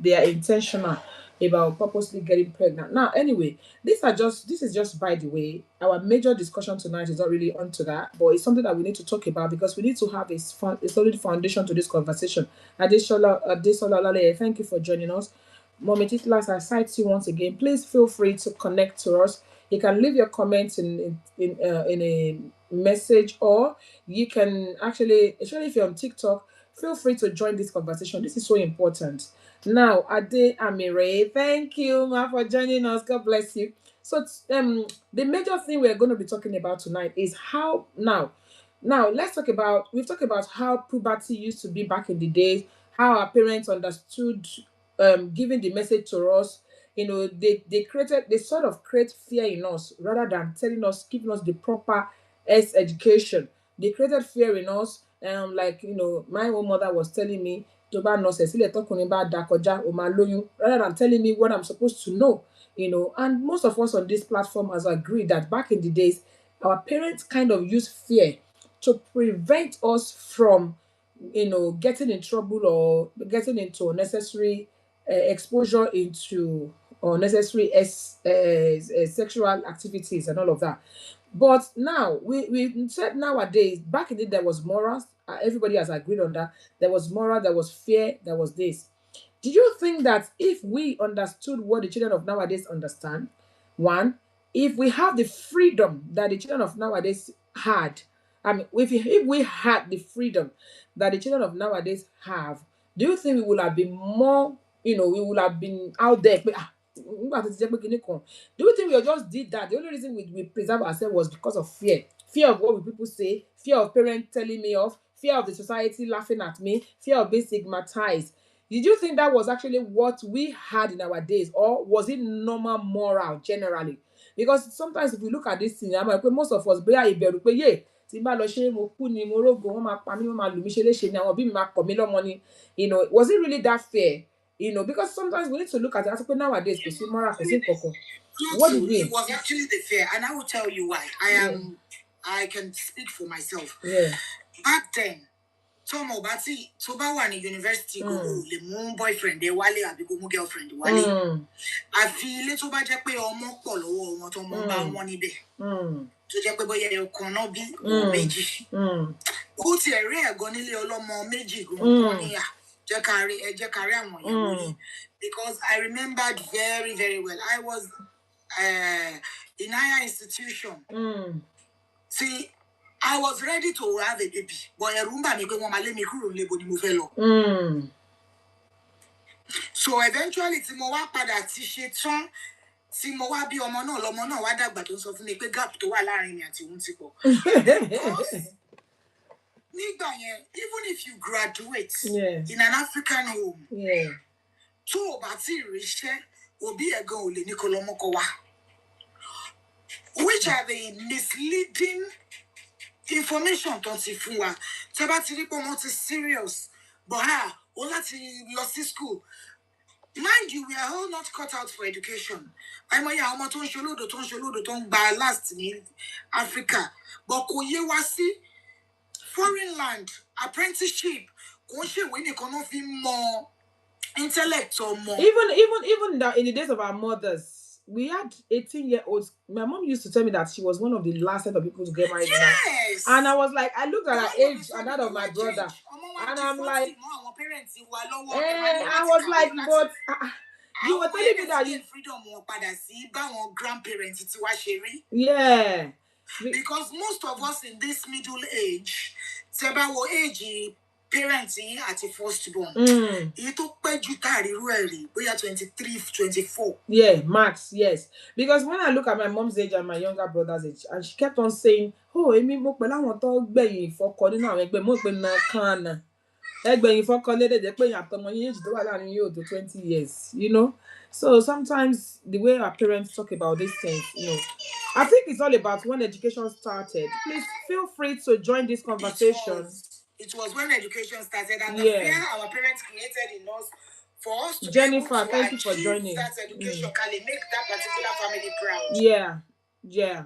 They are intentional about purposely getting pregnant. Now, anyway, this is just by the way. Our major discussion tonight is not really onto that, but it's something that we need to talk about because we need to have a solid foundation to this conversation. Adesola, thank you for joining us. Mommy Titlas, I cite you once again. Please feel free to connect to us. You can leave your comments in a message, or you can actually if you're on TikTok, feel free to join this conversation. This is so important. Now, Ade Amire, thank you, ma, for joining us. God bless you. So, the major thing we're going to be talking about tonight is how now let's talk about. We've talked about how puberty used to be back in the days, how our parents understood giving the message to us. You know, they sort of create fear in us rather than telling us, giving us the proper education. They created fear in us. Like, you know, my own mother was telling me, rather than telling me what I'm supposed to know, you know. And most of us on this platform has agreed that back in the days, our parents kind of used fear to prevent us from, you know, getting in trouble or getting into unnecessary exposure into unnecessary sexual activities and all of that. But now we said nowadays, back in the day there was morals. Everybody has agreed on that. There was moral, there was fear, there was this. Do you think that if we understood what the children of nowadays understand, one, if we have the freedom that the children of nowadays had, I mean, if we had the freedom that the children of nowadays have, do you think we would have been more, we would have been out there? Do you think we just did that? The only reason we preserve ourselves was because of fear. Fear of what will people say, fear of parents telling me off, fear of the society laughing at me, fear of being stigmatized. Did you think that was actually what we had in our days, or was it normal moral generally? Because sometimes if we look at this thing, I'm like, most of us, bóyá ìbẹ̀rù pé yé tí n bá lọ ṣe mo kú ni mo rógo wọ́n máa pa mí wọ́n máa lù mí ṣe léṣe ni àwọn òbí mi máa kọ̀ mí lọ́mọ ni, was it really that fair? Because sometimes we need to look at it. I think nowadays kò sí moral kò sí nǹkankan. What did we? It was actually the fair, and I will tell you why. I can speak for myself. Yeah. Back then, Tomo Bati, tó bá wà ní university go lè mú boyfriend ẹ wálé àbí kó mú girlfriend wálé. Àfi ilé tó bá jẹ́ pé ọmọ pọ̀ lọ́wọ́ wọn tó mọ bá wọn níbẹ̀. Tó jẹ́ pé bóyá ọ̀kan náà bí méjì. Ó ti ẹ̀rí ẹ̀gọ́ nílé ọlọ́mọ méjì gan-an ní à. Jẹ́ ká rí àwọn ìyàwó yìí. Because I remembered very, very well. I was in higher institution. See, I was ready to have a baby, but ẹ̀rù ń bà mí pé wọ́n máa lé mi kúrò nílé, bo ni mo fẹ́ lọ. So eventually tí mo wá padà ti ṣe tán, tí mo wá bí ọmọ náà, lọmọ náà wá dàgbà tó ń sọ fún mi pé gap tó wà láàrin mi àti òun ti pọ̀. Nígbà yẹn, even if you graduate in an African home, tó o bá ti ríṣẹ́, òbí ẹ̀ gan ò lè ní kó lọ́mọ kó wá. Which are the misleading information tó ti fún wa. Tí a bá ti rí pé ọmọ ti serious, but ó láti lọ sí school. Mind you, we are all not cut out for education. Àìmọye àwọn ọmọ tó ń ṣolódò tó ń gba last ní Africa. But kò yé wa sí foreign land, apprenticeship, kò ń ṣèwé nìkan náà fi mọ intellect or more. Even in the days of our mothers, we had 18-year-olds. My mom used to tell me that she was one of the last set of people to get married. Yes. And I was like, I looked at her age and that of my brother. And I'm like, I was like, but you were telling me that you grandparents. Yeah. Because most of us in this middle age, age parents at a firstborn. It took 23, 24. Yeah, max, yes. Because when I look at my mom's age and my younger brother's age, and she kept on saying, oh, èmi mo pẹ̀lú àwọn tó gbẹ̀yìn ìfọkọ nínú àwọn ẹgbẹ́ mo pé na kan na. Ẹgbẹ̀yìn ìfọkọ lédè jẹ́ pé àtọmọ yín age tó wà láàrin yóò tó 20 years, So sometimes the way our parents talk about these things, I think it's all about when education started. Please feel free to join this conversation. It was when education started, and the fear our parents created in us for us to Jennifer, be able to thank you for joining. That education can make that particular family proud. Yeah.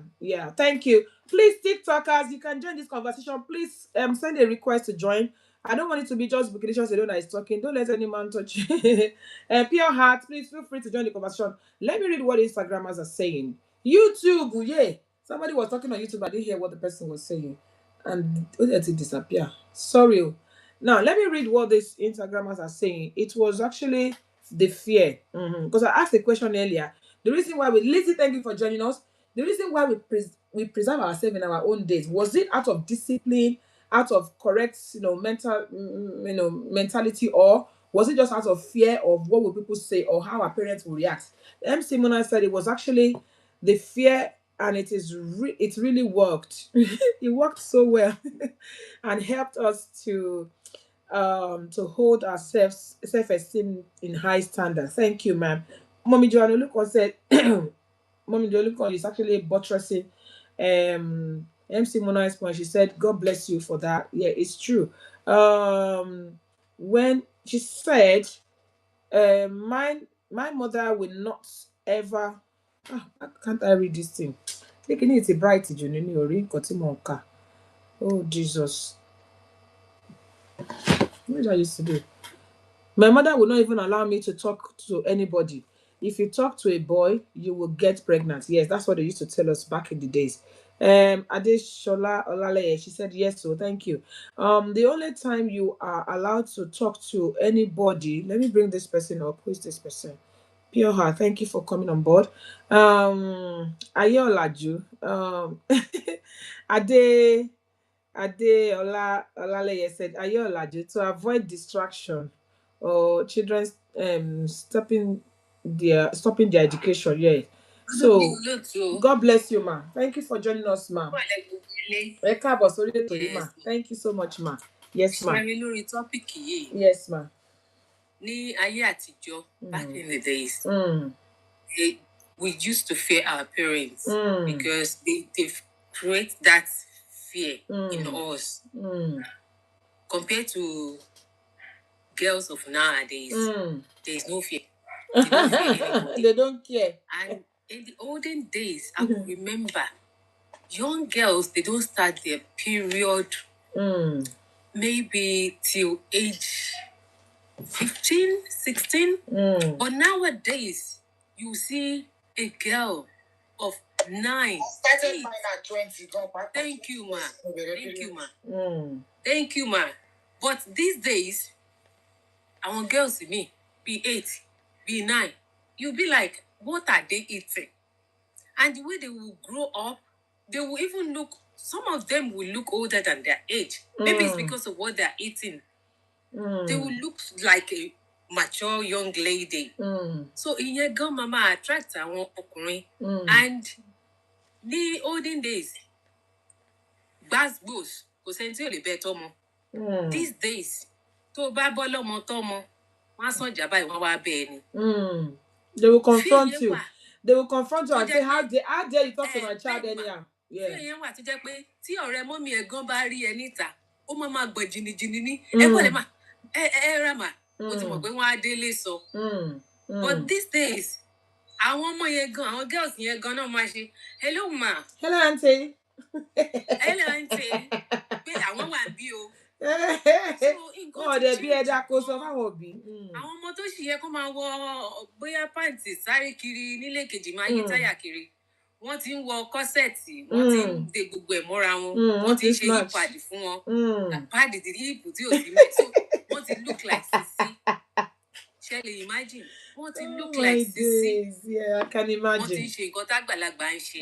Thank you. Please, TikTokers, you can join this conversation. Please send a request to join. I don't want it to be just Bukidishos alone that is talking. Don't let any man touch you. Pure heart, please feel free to join the conversation. Let me read what Instagrammers are saying. YouTube, yeah. Somebody was talking on YouTube. I didn't hear what the person was saying. And it disappear. Sorry. Now, let me read what these Instagrammers are saying. It was actually the fear. Because I asked a question earlier. The reason why Lizzie, thank you for joining us. The reason why we preserve ourselves in our own days, was it out of discipline, out of correct, mentality, or was it just out of fear of what will people say or how our parents will react? MC Mona said it was actually the fear, and it really worked. It worked so well and helped us to hold our self-esteem in high standards. Thank you, ma'am. Mommy Joanna Lucas said Mommy Joanna Lucas is actually buttressing MC Mona's point. She said, God bless you for that. Yeah, it's true. When she said, my mother will not ever can't I read this thing? Thinking it's a bright oh Jesus. What did I used to do? My mother would not even allow me to talk to anybody. If you talk to a boy, you will get pregnant. Yes, that's what they used to tell us back in the days. Adeshola Olaleye, she said yes, so thank you. The only time you are allowed to talk to anybody, let me bring this person up. Who is this person? Pure Heart, thank you for coming on board. Ayolaju, Ade Ade Olaleye said, Ayolaje, to avoid distraction or children stopping their education. Yeah. So God bless you, ma. Thank you for joining us, ma. Yes, Thank you so much, ma. Yes, ma. Yes, ma. Back in the days, we used to fear our parents because they create that fear in us compared to girls of nowadays. There is no fear. They don't fear anybody. They don't care. And in the olden days, I remember young girls, they don't start their period maybe till age 15, 16. But nowadays, you see a girl of 9. Started mine at 20. Thank you, ma. Thank you, ma. Thank you, ma. But these days, our girls in me be 8, be 9. You'll be like, what are they eating? And the way they will grow up, they will even look, some of them will look older than their age. Maybe it's because of what they're eating. They will look like a mature young lady. So in your girl mama attract àwọn ọkùnrin. And the olden days, gbasgbos, kò sẹ́ni tí ò lè bẹ́ẹ̀ tọ́mọ. These days, tó bá bọ́ lọ́mọ tọ́mọ, wọ́n á sàn jà báyìí wọ́n wá bẹ́ẹ̀ ni. They will confront you. They will confront you and say, how dare you talk to my child anyhow? Yeah. Fear yẹn wà tó jẹ́ pé tí ọ̀rẹ́ mọ́mí ẹ̀ gan bá rí ẹ níta, ó máa gbọ̀n jìnnìjìnnì ní. Ẹ kọ́ lè máa rà mà, ó ti mọ̀ pé wọ́n á délé sọ. But these days, àwọn ọmọ yẹn gan, àwọn girls yẹn gan náà máa ṣe, hello ma. Hello auntie. Hello auntie. Pé àwọn wà bí o. Oh, they be a jack also be. Àwọn ọmọ tó ṣì yẹ kó máa wọ bóyá pàǹtì sáré kiri nílé kejì máa yí táyà kiri. Wọ́n ti ń wọ kọ́sẹ̀tì, wọ́n ti ń de gbogbo ẹ̀ mọ́ra wọn, wọ́n ti ń ṣe hip-pad fún wọn. Pad ti hip tí ò sí mẹ́, so wọ́n ti look like sisi. Ṣé lè imagine? Wọ́n ti look like sisi. Yeah, I can imagine. Wọ́n ti ń ṣe nǹkan tágbàlagbà ń ṣe.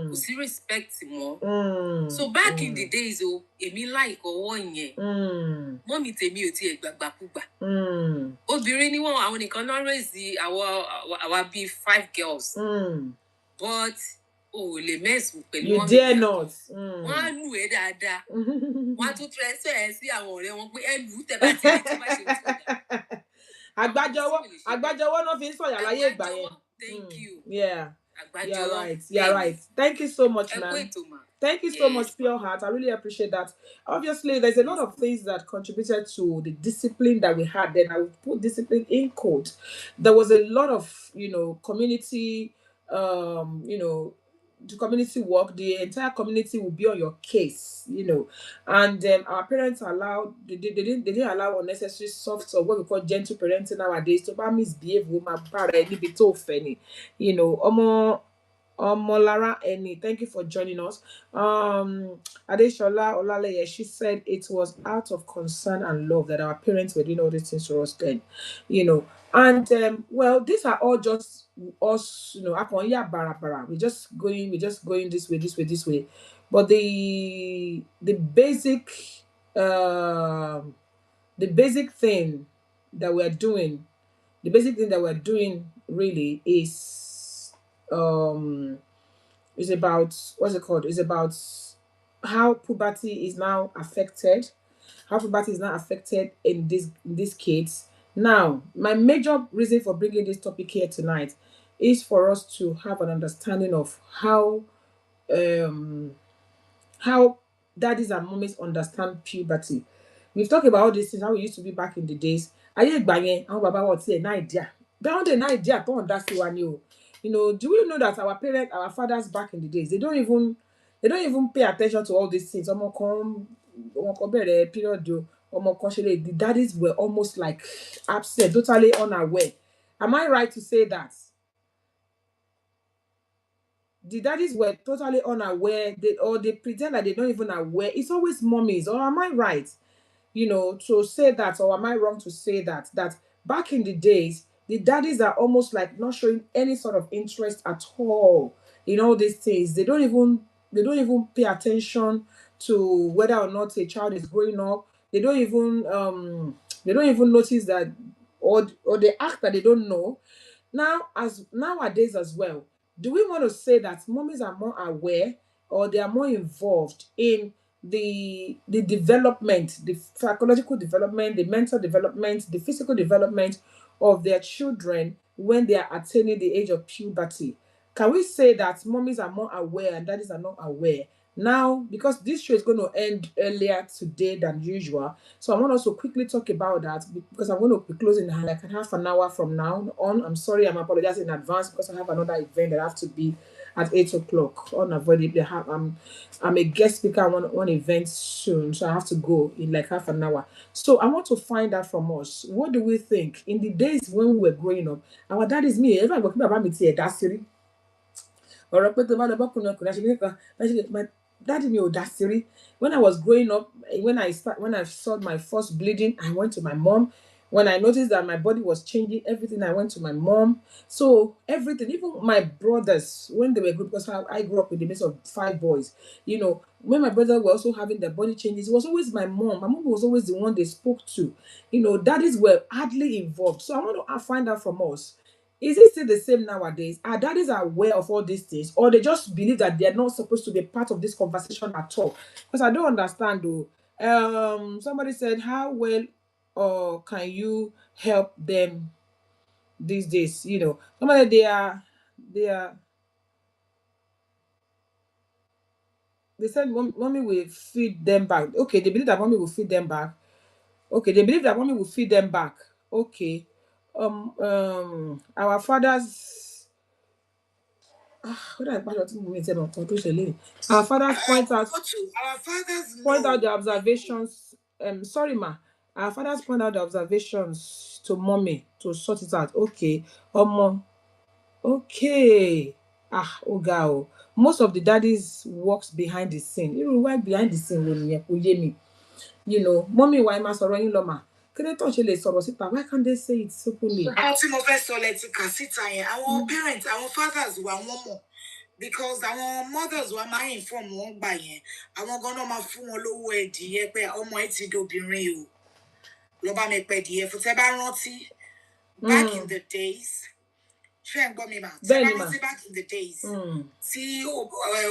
Kò sí respect mọ́. So back in the days o, èmi like ọwọ́ yẹn. Mọ́mì tèmi ò tiẹ̀ gbàgbàkúgbà. Obìnrin ni wọ́n, àwọn nìkan náà raise àwa bíi 5 girls. But lè mess pẹ̀lú you dare not. Wọ́n á lù ẹ́ dáadáa. Wọ́n á tún transfer ẹ sí àwọn ọ̀rẹ́ wọn pé ẹ lù ú tẹ́ bá ti rí tí bá ṣe wù. Àgbájọwọ́ náà fi ń sọ̀yà láyé ìgbà yẹn. Thank you. Yeah. You're right. You're right. Thank you so much, man. Thank you so much, Pure Heart. I really appreciate that. Obviously, there's a lot of things that contributed to the discipline that we had then. I would put discipline in quote. There was a lot of, community, the community work. The entire community will be on your case, and our parents they didn't allow unnecessary soft or what we call gentle parenting nowadays. To misbehave woman parent be too funny, Lara Eni, thank you for joining us. Adeshola Olaleye, she said it was out of concern and love that our parents were doing all these things to us then, and well, these are all just us, akonya barabara. We're just going this way. But the basic thing that we're doing, really is about what's it called? Is about how puberty is now affected in these kids. Now, my major reason for bringing this topic here tonight is for us to have an understanding of how daddies and mommies understand puberty. We've talked about all these things, how we used to be back in the days. Ayé ìgbà yẹn, àwọn bàbá wa ti ẹ̀ ní idea. Down the idea tó ń dá sí wa ni o. Do we know that our fathers back in the days, they don't even pay attention to all these things. Ọmọ kan bẹ̀rẹ̀ period o, ọmọ kan ṣe lè. The daddies were almost like absent, totally unaware. Am I right to say that? The daddies were totally unaware, they pretend that they're not even aware. It's always mommies, or am I right? To say that, or am I wrong to say that back in the days, the daddies are almost like not showing any sort of interest at all in all these things. They don't even pay attention to whether or not a child is growing up. They don't even notice that, or they act that they don't know. Now, as nowadays as well, do we want to say that mommies are more aware, or they are more involved in the development, the psychological development, the mental development, the physical development of their children when they are attaining the age of puberty? Can we say that mommies are more aware and daddies are not aware? Now, because this show is going to end earlier today than usual, so I want us to quickly talk about that, because I'm going to be closing in like half an hour from now on. I'm sorry, I'm apologizing in advance because I have another event that I have to be at 8 o'clock. Unavoidably, I'm a guest speaker on one event soon, so I have to go in like half an hour. So I want to find out from us, what do we think in the days when we were growing up? Our dad is me. If I go about me, that's it. Ọ̀rọ̀ pé tó bá lọ bọ́kùnrin ọkùnrin àṣẹ kíní kan my daddy mi ò dá sí rí. When I was growing up, when I saw my first bleeding, I went to my mom. When I noticed that my body was changing, everything, I went to my mom. So everything, even my brothers, when they were good, because I grew up in the midst of 5 boys, when my brothers were also having their body changes, it was always my mom. My mom was always the one they spoke to. Daddies were hardly involved. So I want to find out from us, is it still the same nowadays? Are daddies aware of all these things, or they just believe that they're not supposed to be part of this conversation at all? Because I don't understand though. Somebody said, how well can you help them these days? Somebody, they said mommy will feed them back. Okay, they believe that mommy will feed them back. Okay, they believe that mommy will feed them back. Okay. Our fathers, our fathers point out the observations. Sorry, ma. Our fathers point out the observations to mommy to sort it out. Okay. Okay. Oga o. Most of the daddies works behind the scene. You know why behind the scene when me. Mommy, why ma sọ̀rọ̀ yín lọ mà? Kí ló tó ṣe lè sọ̀rọ̀ síta? Why can't they say it openly? Àwọn tí mo fẹ́ sọ lẹ́tí kà síta yẹn, àwọn parents, àwọn fathers wa wọ́n mọ̀, because àwọn mothers wa máa inform wọn gbà yẹn, àwọn gan-an máa fún wọn lówó ẹ̀dìyẹ pé ọmọ ẹ ti dobìnrin o, lọ bá mi pẹ́ ẹ̀dìyẹ fún. Tẹ́ bá rántí back in the days, ṣé ẹ̀ ń gbọ́ mi mà? Tẹ́ bá rántí back in the days, tí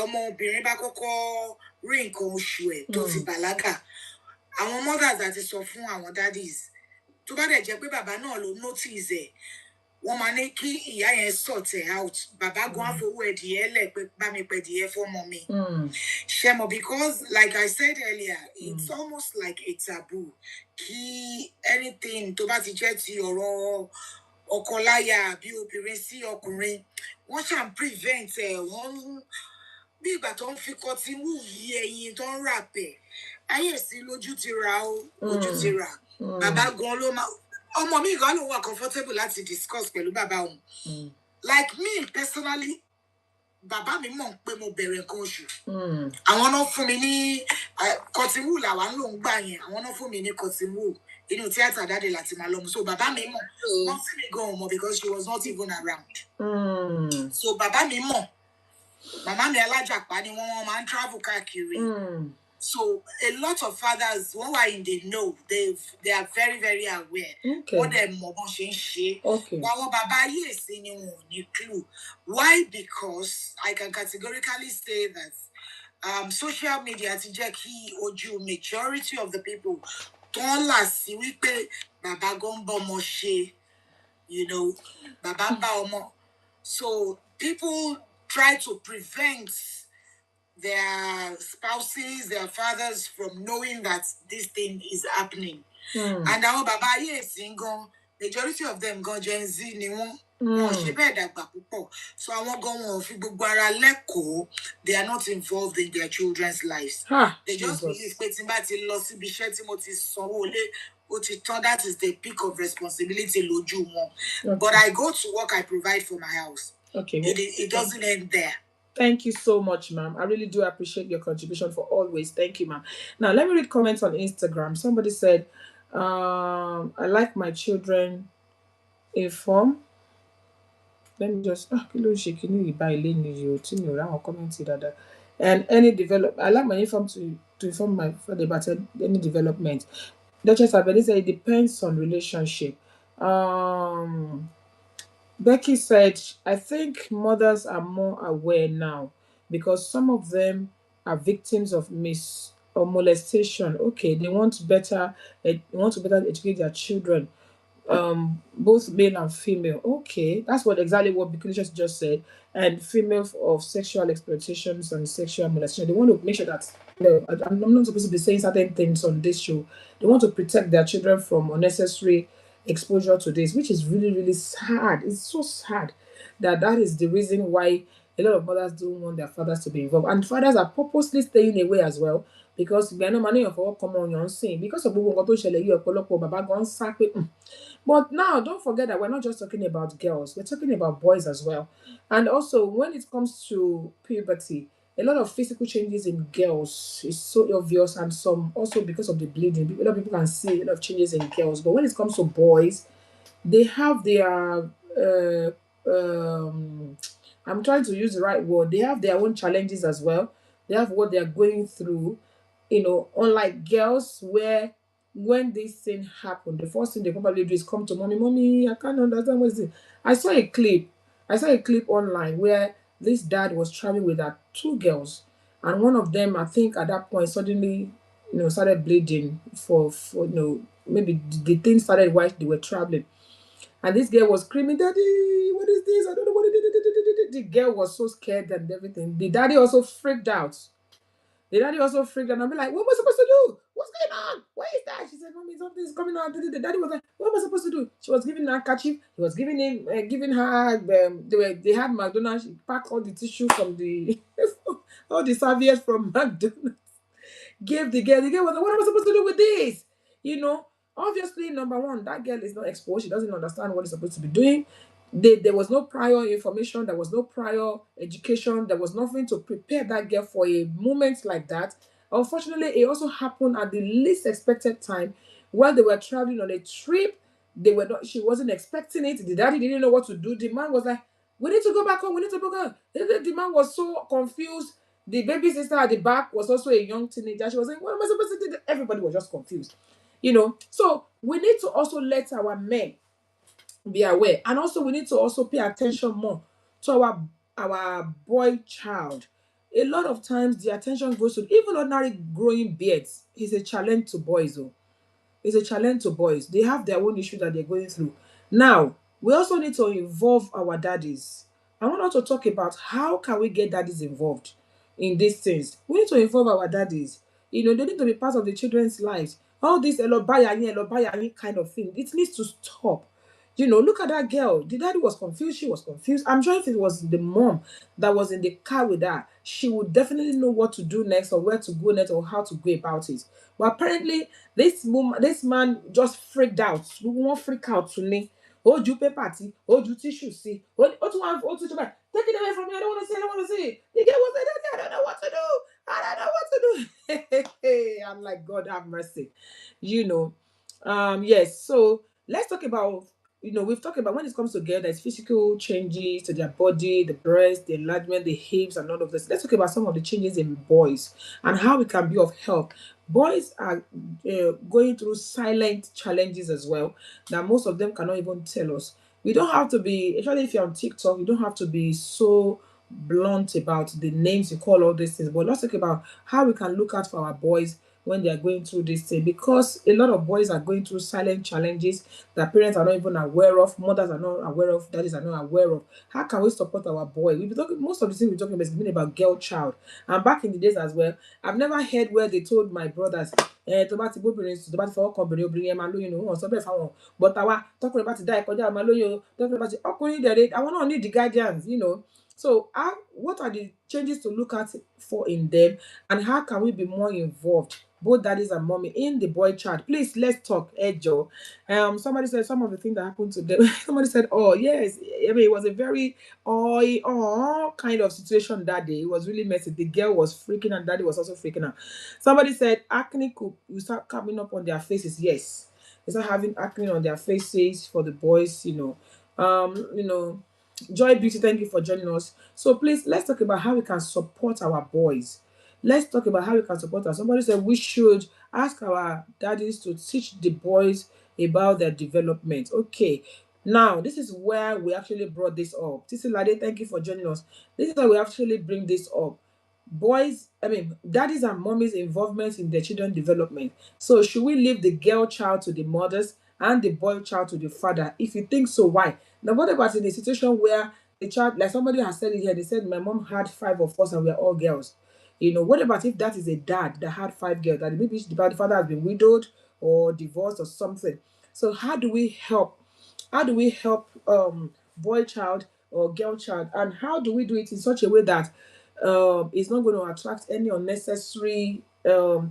ọmọ obìnrin bá kọ́kọ́ rí nǹkan oṣù ẹ̀ tó ti bàlágà, àwọn mothers àti sọ fún àwọn daddies, tó bá dẹ̀ jẹ́ pé bàbá náà ló notice ẹ̀, wọ́n máa ní kí ìyá yẹn sort ẹ̀ out. Bàbá gan afowó ẹ̀dìyẹ lẹ̀ pé bá mi pẹ̀ ẹ̀dìyẹ fọ́mọ mi. Ṣé mo, because like I said earlier, it's almost like a taboo kí anything tó bá ti jẹ́ ti ọ̀rọ̀ ọkọ láya àbí obìnrin sí ọkùnrin, wọ́n ṣàn prevent ẹ̀, wọ́n bí ìgbà tó ń fi cotton wool yí ẹyin tó ń rà pẹ̀. Ayé sí lójú ti ra o, ojú ti ra. Bàbá gan ló máa, ọmọ mi gan ló wà comfortable láti discuss pẹ̀lú bàbá òun. Like me personally, bàbá mi mọ̀ pé mo bẹ̀rẹ̀ nǹkan oṣù. Àwọn náà fún mi ní cotton wool làwa ń lò ń gbà yẹn. Àwọn náà fún mi ní cotton wool. Inú tíátà dáde láti máa lọ mu. So bàbá mi mọ̀. Wọ́n sì mi gan mọ̀ because she was not even around. So bàbá mi mọ̀. Màmá mi alájàpá ni wọ́n máa ń travel káàkiri. So a lot of fathers, when we're in the know, they are very, very aware. Okay. What their mom ṣe. Okay. While baba yes anyone any clue. Why? Because I can categorically say that social media ti jẹ́ kí ojú majority of the people tán là sí wípé bàbá gan bá ọmọ ṣe, bàbá bá ọmọ. So people try to prevent their spouses, their fathers from knowing that this thing is happening. And our baba yes single, majority of them go Gen Z ni wọ́n. Ṣe bẹ́ẹ̀ dàgbà púpọ̀. So àwọn gan wọn fi gbogbo ara lẹ́kọ̀ọ́, they are not involved in their children's lives. They just believe pé tí n bá ti lọ síbi iṣẹ́ tí mo ti sanwó lé, ó ti tán, that is the peak of responsibility lójú wọn. But I go to work, I provide for my house. Okay. It doesn't end there. Thank you so much, ma'am. I really do appreciate your contribution for always. Thank you, ma'am. Now, let me read comments on Instagram. Somebody said, I like my children informed. Let me just kí ló ń ṣe kíní yìí báyìí lénìí yìí o tí mi ò ráwọn kọ́mẹ́ǹtì dáadáa. And any develop I like my inform to inform my friend about any development. Duchess Abedi said it depends on relationship. Becky said, I think mothers are more aware now because some of them are victims of mis or molestation. Okay, they want to better educate their children, both male and female. Okay, that's what exactly what Bikulisha just said. And female of sexual exploitations and sexual molestation. They want to make sure that I'm not supposed to be saying certain things on this show. They want to protect their children from unnecessary exposure to this, which is really, really sad. It's so sad that that is the reason why a lot of mothers don't want their fathers to be involved. And fathers are purposely staying away as well because we are no money of all common on saying because of what to share you baba gon sack. But now, don't forget that we're not just talking about girls, we're talking about boys as well. And also, when it comes to puberty, a lot of physical changes in girls is so obvious, and some also because of the bleeding. A lot of people can see a lot of changes in girls. But when it comes to boys, they have their I'm trying to use the right word. They have their own challenges as well. They have what they're going through, unlike girls where when this thing happened, the first thing they probably do is come to mommy, mommy, I can't understand what's it. I saw a clip online where this dad was traveling with her two girls, and one of them, I think at that point, suddenly, started bleeding for maybe the thing started while they were traveling. And this girl was screaming, Daddy, what is this? I don't know what it is. The girl was so scared and everything. The daddy also freaked out. The daddy also freaked out. And I'm like, what am I supposed to do? What's going on? What is that? She said, Mommy, something's coming out. The daddy was like, what am I supposed to do? She was giving her kerchief. He was giving her. They had McDonald's. She packed all the tissue from the all the serviettes from McDonald's. Gave the girl. The girl was like, what am I supposed to do with this? You know, obviously, number one, that girl is not exposed. She doesn't understand what it's supposed to be doing. There was no prior information, there was no prior education, there was nothing to prepare that girl for a moment like that. Unfortunately, it also happened at the least expected time while they were traveling on a trip. They were not, she wasn't expecting it. The daddy didn't know what to do. The man was like, we need to go back home, we need to go home. The man was so confused. The baby sister at the back was also a young teenager. She was saying, what am I supposed to do? Everybody was just confused. So we need to also let our men be aware, and also we need to also pay attention more to our boy child. A lot of times the attention goes to even ordinary growing beards is a challenge to boys. Oh, it's a challenge to boys. They have their own issue that they're going through. Now, we also need to involve our daddies. I want us to talk about how can we get daddies involved in these things. We need to involve our daddies. They need to be part of the children's lives. All this hello baya kind of thing. It needs to stop. Look at that girl. The daddy was confused. She was confused. I'm sure if it was the mom that was in the car with her, she would definitely know what to do next or where to go next or how to go about it. But apparently, this man just freaked out. We won't freak out to me. Hold you paper tea, hold you tissue, see. Hold tissue back. Take it away from me. I don't want to see it. I don't want to see it. The girl was like, Daddy, I don't know what to do. I don't know what to do. I'm like, God have mercy. You know. Yes. So let's talk about, we've talked about when it comes to girls, there's physical changes to their body, the breast, the enlargement, the hips, and all of this. Let's talk about some of the changes in boys and how it can be of help. Boys are going through silent challenges as well that most of them cannot even tell us. We don't have to be, especially if you're on TikTok, you don't have to be so blunt about the names you call all these things. But let's talk about how we can look out for our boys when they are going through this thing, because a lot of boys are going through silent challenges that parents are not even aware of, mothers are not aware of, daddies are not aware of. How can we support our boy? We've been talking, most of the things we're talking about has been about girl child. And back in the days as well, I've never heard where they told my brothers, tó bá ti bóbìnrin sùn, tó bá ti fọwọ́ kan obìnrin, obìnrin yẹn máa lóyún, wọn sọ bẹ́ẹ̀ fáwọn. But àwa tọkùnrin bá ti dá ẹ kọjá máa lóyún o, tọkùnrin bá ti ọkùnrin dẹ̀rẹ̀, àwọn náà need the guardians. So what are the changes to look at for in them, and how can we be more involved, both daddies and mommy, in the boy child? Please, let's talk, Joe. Somebody said some of the things that happened to them. Somebody said, oh yes, I mean, it was a very kind of situation that day. It was really messy. The girl was freaking and daddy was also freaking out. Somebody said acne could you start coming up on their faces. Yes, they start having acne on their faces for the boys. Joy Beauty, thank you for joining us. So please, let's talk about how we can support our boys. Let's talk about how we can support us. Somebody said we should ask our daddies to teach the boys about their development. Okay. Now, this is where we actually brought this up. Tisi Lade, thank you for joining us. This is why we actually bring this up. Daddies and mommies' involvement in their children's development. So, should we leave the girl child to the mothers and the boy child to the father? If you think so, why? Now, what about in a situation where the child, like somebody has said it here, they said, my mom had 5 of us and we're all girls. What about if that is a dad that had 5 girls, that maybe the father has been widowed or divorced or something? So, how do we help boy child or girl child, and how do we do it in such a way that it's not going to attract any unnecessary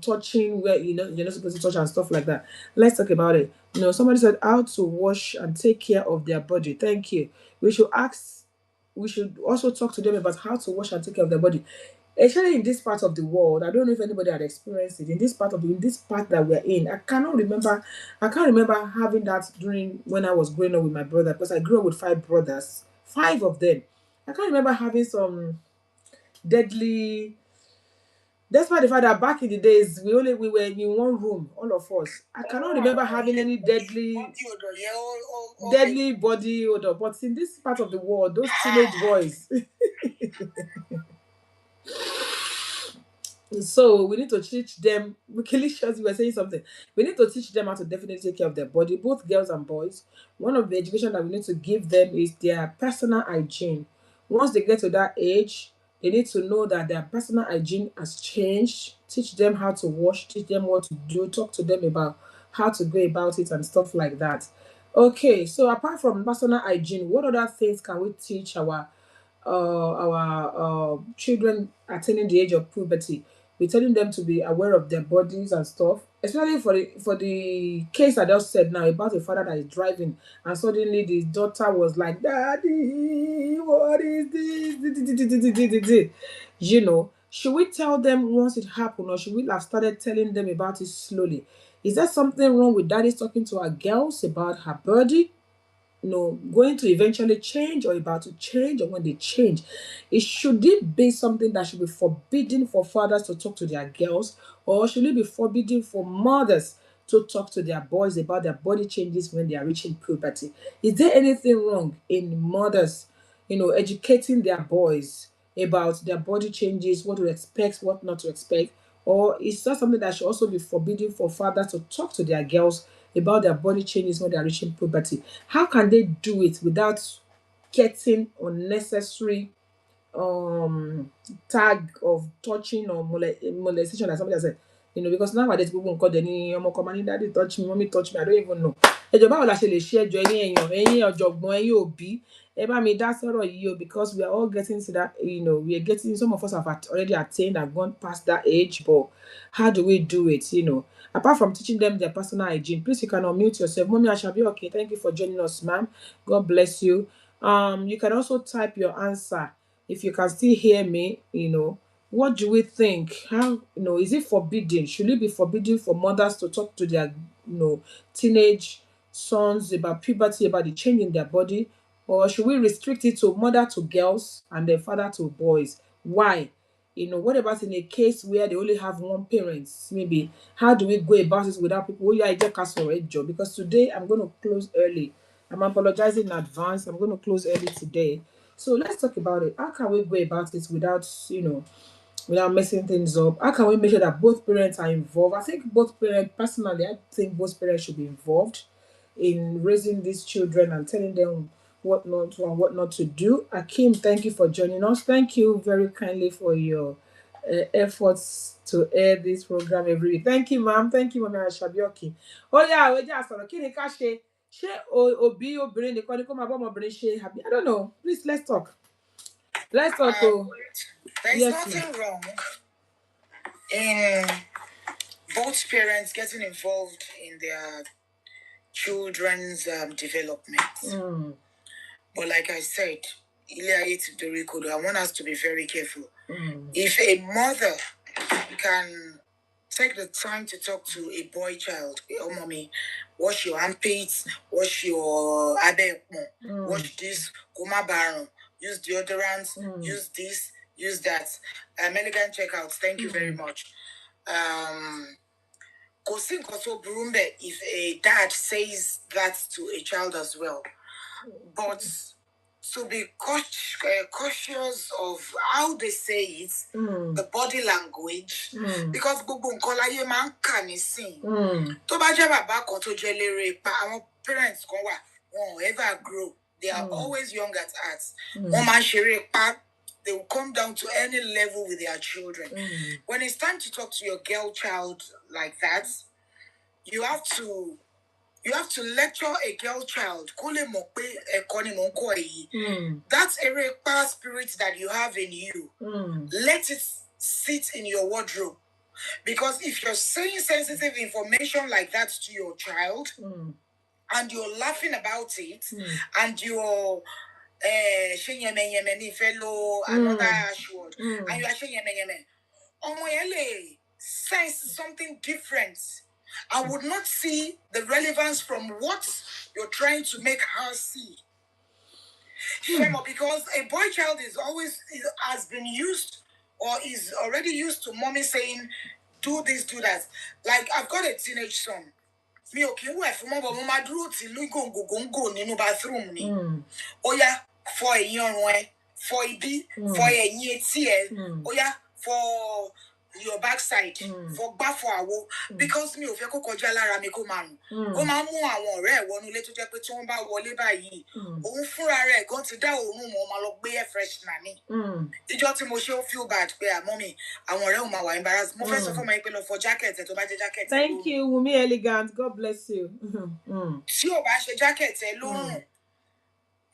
touching where you're not supposed to touch and stuff like that? Let's talk about it. Somebody said how to wash and take care of their body. Thank you. We should also talk to them about how to wash and take care of their body, especially in this part of the world. I don't know if anybody had experienced it in this part that we're in. I can't remember having that during when I was growing up with my brother, because I grew up with 5 brothers, 5 of them. I can't remember having some deadly, despite the fact that back in the days we were in one room, all of us. I cannot remember having any deadly body odor. But in this part of the world, those teenage boys, so we need to teach them. Kelicious, you were saying something. We need to teach them how to definitely take care of their body, both girls and boys. One of the education that we need to give them is their personal hygiene. Once they get to that age, they need to know that their personal hygiene has changed. Teach them how to wash, teach them what to do, talk to them about how to go about it and stuff like that. Okay, so apart from personal hygiene, what other things can we teach our children attaining the age of puberty? We're telling them to be aware of their bodies and stuff, especially for the case I just said now about a father that is driving and suddenly the daughter was like, "Daddy, what is this?" Should we tell them once it happened, or should we have started telling them about it slowly? Is there something wrong with daddy talking to our girls about her body? Going to eventually change or about to change, or when they change, should it be something that should be forbidden for fathers to talk to their girls, or should it be forbidden for mothers to talk to their boys about their body changes when they are reaching puberty? Is there anything wrong in mothers educating their boys about their body changes, what to expect, what not to expect? Or is that something that should also be forbidden for fathers to talk to their girls about their body changes when they are reaching puberty? How can they do it without getting unnecessary tag of touching or molestation, like somebody has said? Because nowadays people call any daddy touch me, mommy touch me, I don't even know. Ẹjọ báwo la ṣe lè ṣe ẹjọ ẹ̀yin ọ̀jọ̀gbọ́n ẹ̀yin òbí ẹ bá mi dá sọ̀rọ̀ yìí o, because we are all getting to that, we are getting, some of us have already attained and gone past that age, but how do we do it? Apart from teaching them their personal hygiene, please you can unmute yourself. Mommy Ashabi, okay, thank you for joining us, ma'am. God bless you. You can also type your answer if you can still hear me. What do we think? How, is it forbidden? Should it be forbidden for mothers to talk to their, teenage sons about puberty, about the change in their body? Or should we restrict it to mother to girls and then father to boys? Why? What about in a case where they only have one parent? Maybe how do we go about it without people? Oh, yeah, I just cast for a job, because today I'm going to close early. I'm apologizing in advance. I'm going to close early today. So let's talk about it. How can we go about it without messing things up? How can we make sure that both parents are involved? I think both parents, personally, I think both parents should be involved in raising these children and telling them what not to and what not to do. Akim, thank you for joining us. Thank you very kindly for your efforts to air this program every week. Thank you, ma'am. Thank you, Mama Ashabioki. Oh, yeah, we just sọ̀rọ̀ kí ni ká ṣe? Ṣé òbí obìnrin nìkan ni kó máa bá ọmọbìnrin ṣe? I don't know. Please, let's talk. Let's talk. There's nothing wrong in both parents getting involved in their children's development. But like I said, I want us to be very careful. If a mother can take the time to talk to a boy child. Oh, mommy, wash your armpits, wash your abekmo, wash this, kuma baron, use deodorants, use this, use that. Elegant checkouts, thank you very much. If a dad says that to a child as well, but to be cautious of how they say it, the body language, because gbogbo nǹkan láyé máa ń kà nísìn. Tó bá jẹ́ bàbá kan tó jẹ́ lérè pa, àwọn parents kan wà, wọn ò ever grow. They are always young at heart. Wọ́n máa ń ṣeré pa. They will come down to any level with their children. When it's time to talk to your girl child like that, you have to lecture a girl child. That erepa spirit that you have in you, let it sit in your wardrobe. Because if you're saying sensitive information like that to your child, and you're laughing about it, and you're another word, and you are sense something different. I would not see the relevance from what you're trying to make her see. Because a boy child has been used or is already used to mommy saying, do this, do that. Like, I've got a teenage son. Mi ò kí ń wẹ̀ fún mọ́ bọ̀ mo máa dúró tì lú gòǹgò nínú bathroom ni. Ó yá fọ ẹ̀yìn ọrùn ẹ, fọ ibi, fọ ẹ̀yìn etí ẹ, ó yá fọ your backside, for gbá for àwo, because mi ò fẹ́ kó kọjá lára mi kó máa rùn. Ó máa ń mú àwọn ọ̀rẹ́ ẹ̀ wọnú ilé tó jẹ́ pé tí wọ́n bá wọlé báyìí, òun fúnra rẹ̀ gan ti dá òórùn mọ́, máa lọ gbé air freshener ni. Ìjọ́ tí mo ṣe ó feel bad pé àmọ́ mi àwọn ọ̀rẹ́ ò máa wà embarrassed. Mo fẹ́ sọ fún ọmọ yín pé lọ fọ jacket ẹ tó bá jẹ́ jacket ẹ. Thank you, Wumi Elegant. God bless you. Tí ò bá ṣe jacket ẹ lórùn,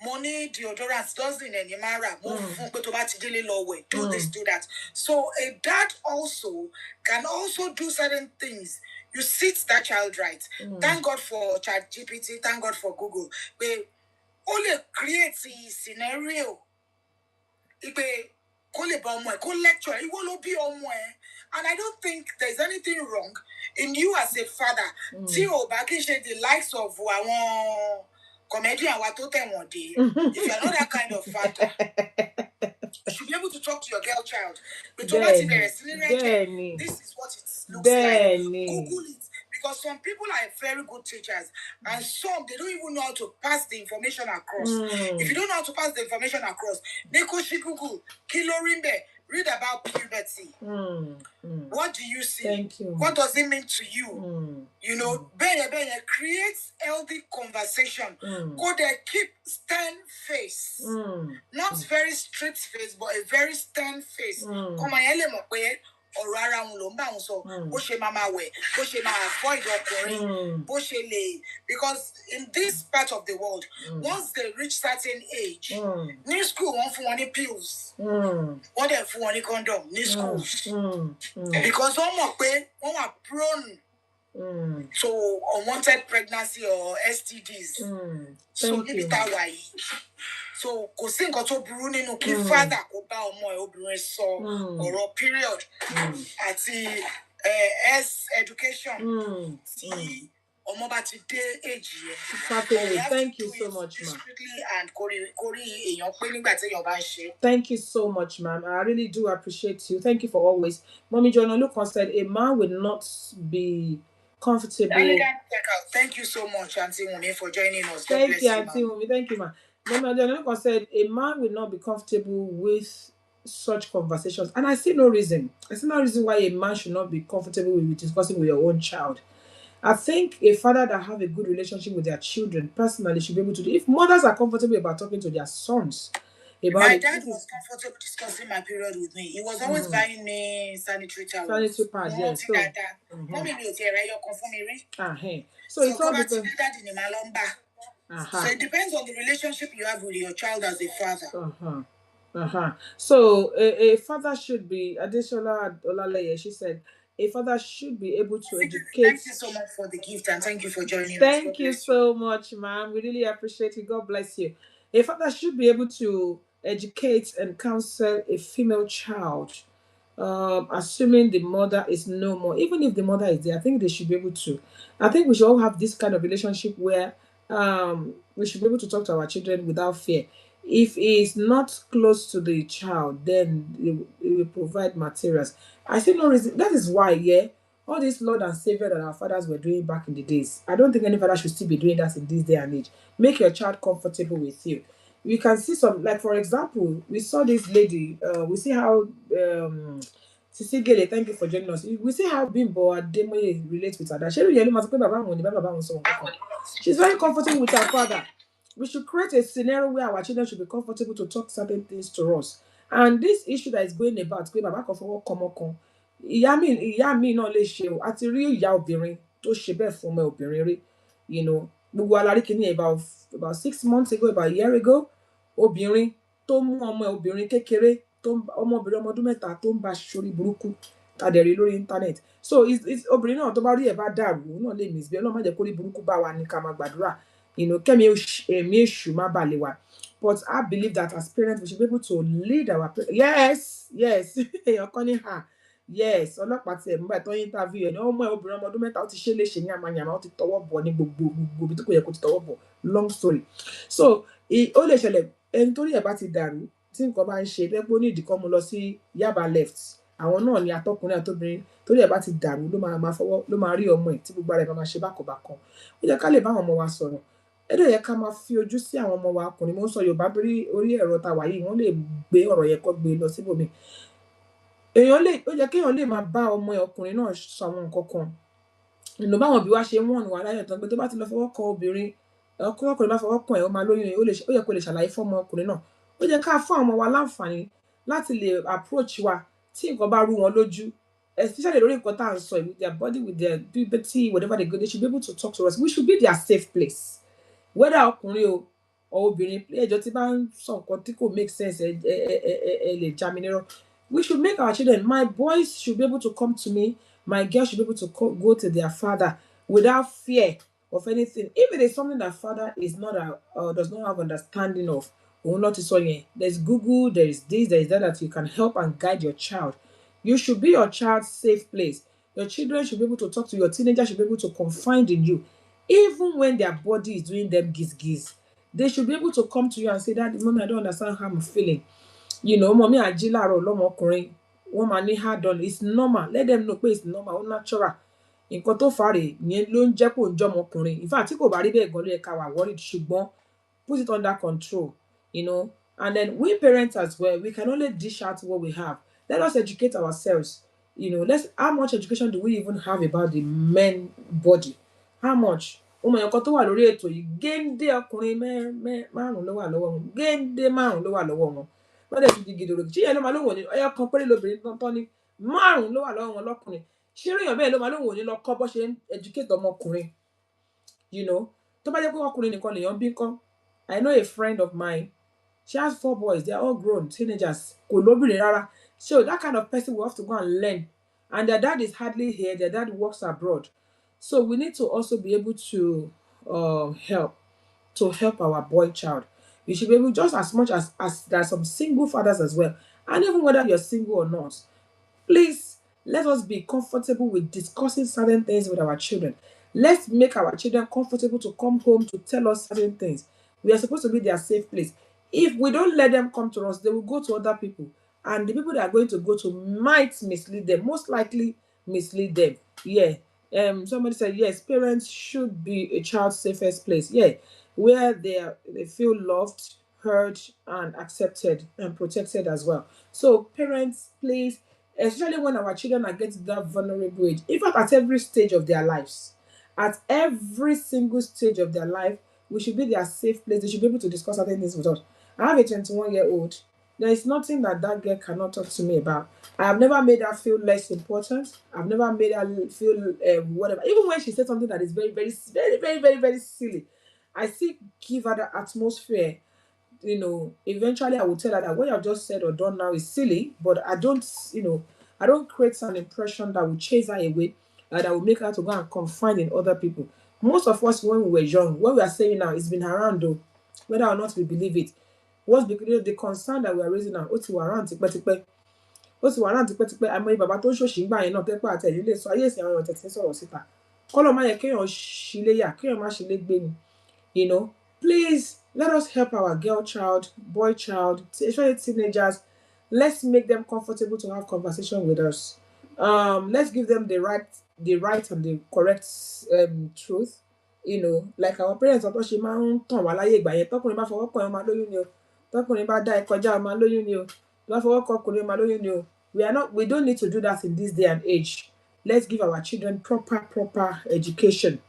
mo ní deodorant dozen ẹni máa rà, mo fún pé tó bá ti délé lọ wẹ̀, do this, do that. So a dad also can also do certain things. You sit that child right. Thank God for ChatGPT, thank God for Google. Pé ó lè create scenario. Pé kó lè bá ọmọ ẹ̀, kó lecture, ìwọ ló bí ọmọ ẹ̀. And I don't think there's anything wrong in you as a father. Tí o bá kí ṣe the likes of àwọn comedian wa tó tẹ̀wọ̀n dé. If you're not that kind of father, you should be able to talk to your girl child. But this is what it looks like. Google it. Because some people are very good teachers, and some they don't even know how to pass the information across. If you don't know how to pass the information across, they go to Google, Kilorimbe, read about puberty. What do you see? Thank you. What does it mean to you? You know, create healthy conversation. Go there, keep stern face. Not very strict face, but a very stern face. Come on, ọ̀rọ̀ ara wọn ló ń bá wọn sọ bó ṣe máa wẹ̀ bó ṣe máa avoid ọkùnrin bó ṣe lè, because in this part of the world once they reach certain age ní school wọ́n fún wọn ní pills wọ́n dẹ̀ fún wọn ní condom ní schools because wọ́n mọ̀ pé wọ́n wà prone to unwanted pregnancy or STDs. So níbi tá a wà yìí. So kò sí nǹkan tó burú nínú kí father kó bá ọmọ ẹ̀ obìnrin sọ ọ̀rọ̀ period àti education tí ọmọ bá ti dé age yẹn. Thank you so much, ma'am. And kórí èèyàn pé nígbà tí èèyàn bá ń ṣe. Thank you so much, ma'am. I really do appreciate you. Thank you for always. Mommy John Olukon said a man will not be comfortable. Thank you so much, Auntie Wumi, for joining us. Thank you, Auntie Wumi. Thank you, ma'am. Mommy John Olukon said a man will not be comfortable with such conversations, and I see no reason. I see no reason why a man should not be comfortable with discussing with your own child. I think a father that have a good relationship with their children personally should be able to do. If mothers are comfortable about talking to their sons about my dad was comfortable discussing my period with me. He was always buying me sanitary towels. Sanitary pads, yes. So, so it's all because. So it depends on the relationship you have with your child as a father. So a father should be, Adeshola Olaleye, she said, a father should be able to educate. Thank you so much for the gift and thank you for joining us. Thank you so much, ma'am. We really appreciate it. God bless you. A father should be able to educate and counsel a female child assuming the mother is no more. Even if the mother is there, I think they should be able to. I think we should all have this kind of relationship where we should be able to talk to our children without fear. If he is not close to the child, then he will provide materials. I see no reason. That is why, yeah, all this Lord and Savior that our fathers were doing back in the days. I don't think any father should still be doing that in this day and age. Make your child comfortable with you. We can see some, like for example, we saw this lady. We see how Sisi Gele, thank you for joining us. We see how Bimbo Ademoye relates with her. That she really must be Baba Woni, Baba Woni so on. She's very comfortable with her father. We should create a scenario where our children should be comfortable to talk certain things to us. And this issue that is going about, pé bàbá kan fọwọ́ kọ́mọ kan, ìyá mi náà lè ṣe o. A ti rí ìyá obìnrin tó ṣe bẹ́ẹ̀ fún ọmọ obìnrin rí. You know, gbogbo wa la rí kíní about 6 months ago, about a year ago, obìnrin tó mú ọmọ obìnrin kékeré ọmọbìnrin ọmọ ọdún mẹ́ta tó ń bá ṣorí burúkú tàdẹ̀rí lórí internet. So obìnrin náà tó bá rí ẹ̀ bá dàrú òun náà lè misbehave. Ọlọ́run má jẹ́ kó rí burúkú bá wa ní ká máa gbàdúrà. You know, kẹ́mi èṣù má bà lé wa. But I believe that as parents we should be able to lead our yes èèyàn kan ní hà yes ọlọ́pàá tiẹ̀ mú báyìí tó ń interview ẹ̀ ní ọmọ ẹ̀ obìnrin ọmọ ọdún mẹ́ta ó ti ṣe léṣe ní àmàyàmá ó ti tọwọ́ bọ̀ ní gbogbo ibi tó kò yẹ kó ti tọwọ́ bọ̀ long story. So ó lè ṣẹlẹ̀ ẹni torí ẹ̀ bá ti dàrú tí nǹkan bá ń ṣe lẹ́gbẹ́ ní ìdíkọ́ mu lọ sí Yaba left àwọn náà ni atọ́kùnrin àtobìnrin torí ẹ̀ bá ti dàrú ló máa rí ọmọ ẹ̀ tí gbogbo ara ẹ̀ máa ṣe bákọ̀bákan. Ó jẹ́ ká lè bá àwọn ọmọ wa sọ̀rọ̀. Ẹ̀dẹ̀ yẹ ká máa fi ojú sí àwọn ọmọ wa ọkùnrin. Mo ń sọ Yorùbá torí orí ẹ̀rọ ta wà yìí wọ́n lè gbé ọ̀rọ̀ yẹn kọ́ gbé lọ síbòmí. Ó yẹ kéèyàn lè máa bá ọmọ ẹ̀ ọkùnrin náà sọ àwọn nǹkan kan. Ìnù báwọn òbí wa ṣe wọ́n wà láyọ̀ tán pé tó bá ti lọ fọwọ́ kan obìnrin ọkùnrin bá fọwọ́ kan ẹ̀ ó máa lóyún ó yẹ kó lè ṣàlàyé fún ọmọ ọkùnrin náà. Ó jẹ́ ká fún àwọn ọmọ wa láǹfààní láti lè approach wa tí nǹkan bá rú wọn lójú, especially lórí nǹkan tá à ń sọ with their body, with their puberty, whatever they go, they should be able to talk to us. We should be their safe place. Whether ọkùnrin o or obìnrin ẹjọ́ tí bá ń sọ nǹkan tí kò make sense ẹ lè já mi nírọ́. We should make our children, my boys should be able to come to me, my girls should be able to go to their father without fear of anything. If it is something that father is not does not have understanding of, òun náà ti sọ yẹn, there's Google, there is this, there is that you can help and guide your child. You should be your child's safe place. Your children should be able to talk to you. Your teenagers should be able to confide in you. Even when their body is doing them giz, they should be able to come to you and say, Daddy, Mommy, I don't understand how I'm feeling. You know, Mommy, ají láàárọ̀ lọ́mọkùnrin, wọ́n máa ní hard on. It's normal. Let them know pé it's normal, ó natural. Nǹkan tó fà rèé, ìyẹn ló ń jẹ́ kó ń jọmọkùnrin. In fact, tí kò bá rí bẹ́ẹ̀ gan ló yẹ ká wà worried, ṣùgbọ́n put it under control, you know. And then we parents as well, we can only dish out what we have. Let us educate ourselves. You know, how much education do we even have about the men body? How much? Ọmọ èèyàn kan tó wà lórí ètò yìí géńdé ọkùnrin márùn ló wà lọ́wọ́ wọn géńdé márùn ló wà lọ́wọ́ wọn wọ́n dẹ̀ tún di gidi òrògì ṣé ìyẹn ló máa lóhùn ní ọyọ kan péré lóbìnrin tán ní márùn ló wà lọ́wọ́ wọn lọ́kùnrin ṣé èèyàn bẹ́ẹ̀ ló máa lóhùn ní lọ kọ́ bó ṣe ń educate ọmọkùnrin, you know. Tó bá jẹ́ pé ọkùnrin nìkan lèèyàn bí kọ́, I know a friend of mine, she has 4 boys, they are all grown teenagers, kò lóbìnrin rárá. So that kind of person will have to go and learn, and their dad is hardly here, their dad works abroad. So we need to also be able to help our boy child. We should be able, just as much as there are some single fathers as well, and even whether you're single or not, please let us be comfortable with discussing certain things with our children. Let's make our children comfortable to come home to tell us certain things. We are supposed to be their safe place. If we don't let them come to us, they will go to other people, and the people they are going to go to might mislead them, most likely mislead them. Yeah. Somebody said yes, parents should be a child's safest place. Yeah, where they feel loved, heard, and accepted and protected as well. So parents, please, especially when our children are getting to that vulnerable age, in fact, at every stage of their lives, at every single stage of their life, we should be their safe place. They should be able to discuss certain things with us. I have a 21-year-old. There is nothing that girl cannot talk to me about. I have never made her feel less important. I've never made her feel whatever. Even when she said something that is very, very, very, very, very, very silly, I still give her the atmosphere. You know, eventually I will tell her that what I've just said or done now is silly, but I don't create an impression that will chase her away, that will make her to go and confide in other people. Most of us, when we were young, what we are saying now, it's been around though, whether or not we believe it. What's because the concern that we are raising now, what's around, ó sì wà láti pẹ́tipẹ́ àmọ́ bàbá tó ń ṣòṣì ń gbà yẹn náà tẹ́pẹ́ àtẹ̀yìn lè sọ ayé ìsìn àwọn èèyàn tẹ̀sí sọ̀rọ̀ síta kọ́lọ̀ má yẹ kéèyàn ṣíléyà kéèyàn má ṣílé gbé ni. Please let us help our girl child, boy child, especially teenagers. Let's make them comfortable to have conversation with us. Let's give them the right and the correct truth. Like our parents ọ̀tọ̀ ṣe máa ń tàn wá láyé ìgbà yẹn tọkùnrin bá fọwọ́ kàn ẹ́ máa lóyún ni o tọkùnrin bá dá ẹ kọjá máa lóyún ni o bá fọwọ́ kàn ọkùnrin máa lóyún ni o. We don't need to do that in this day and age. Let's give our children proper education.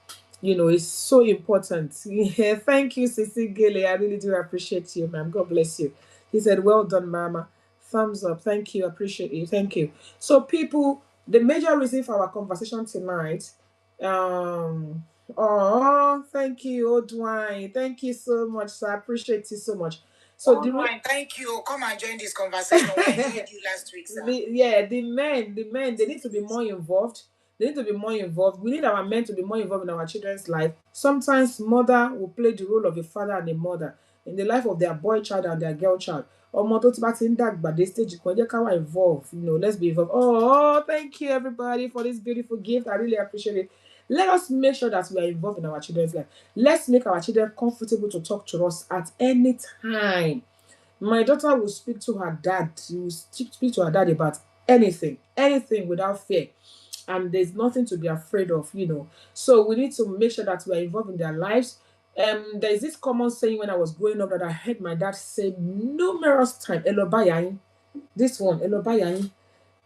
It's so important. Yeah, thank you, Sissy Gele. I really do appreciate you, ma'am. God bless you. He said, well done, Mama. Thumbs up. Thank you. Appreciate you. Thank you. So, people, the major reason for our conversation tonight, thank you, Odwine. Thank you so much, sir. I appreciate you so much. So, Odwine, thank you. Come and join this conversation. I did you last week, sir. The men, they need to be more involved. They need to be more involved. We need our men to be more involved in our children's life. Sometimes mother will play the role of a father and a mother in the life of their boy child and their girl child. Ọmọ tó ti bá ti ń dàgbà dé stage kan jẹ́ ká wà involved. Let's be involved. Thank you everybody for this beautiful gift. I really appreciate it. Let us make sure that we are involved in our children's life. Let's make our children comfortable to talk to us at any time. My daughter will speak to her dad. She will speak to her dad about anything without fear. And there's nothing to be afraid of. So we need to make sure that we are involved in their lives. There's this common saying when I was growing up that I heard my dad say numerous times, Elobayayin. This one, Elobayayin.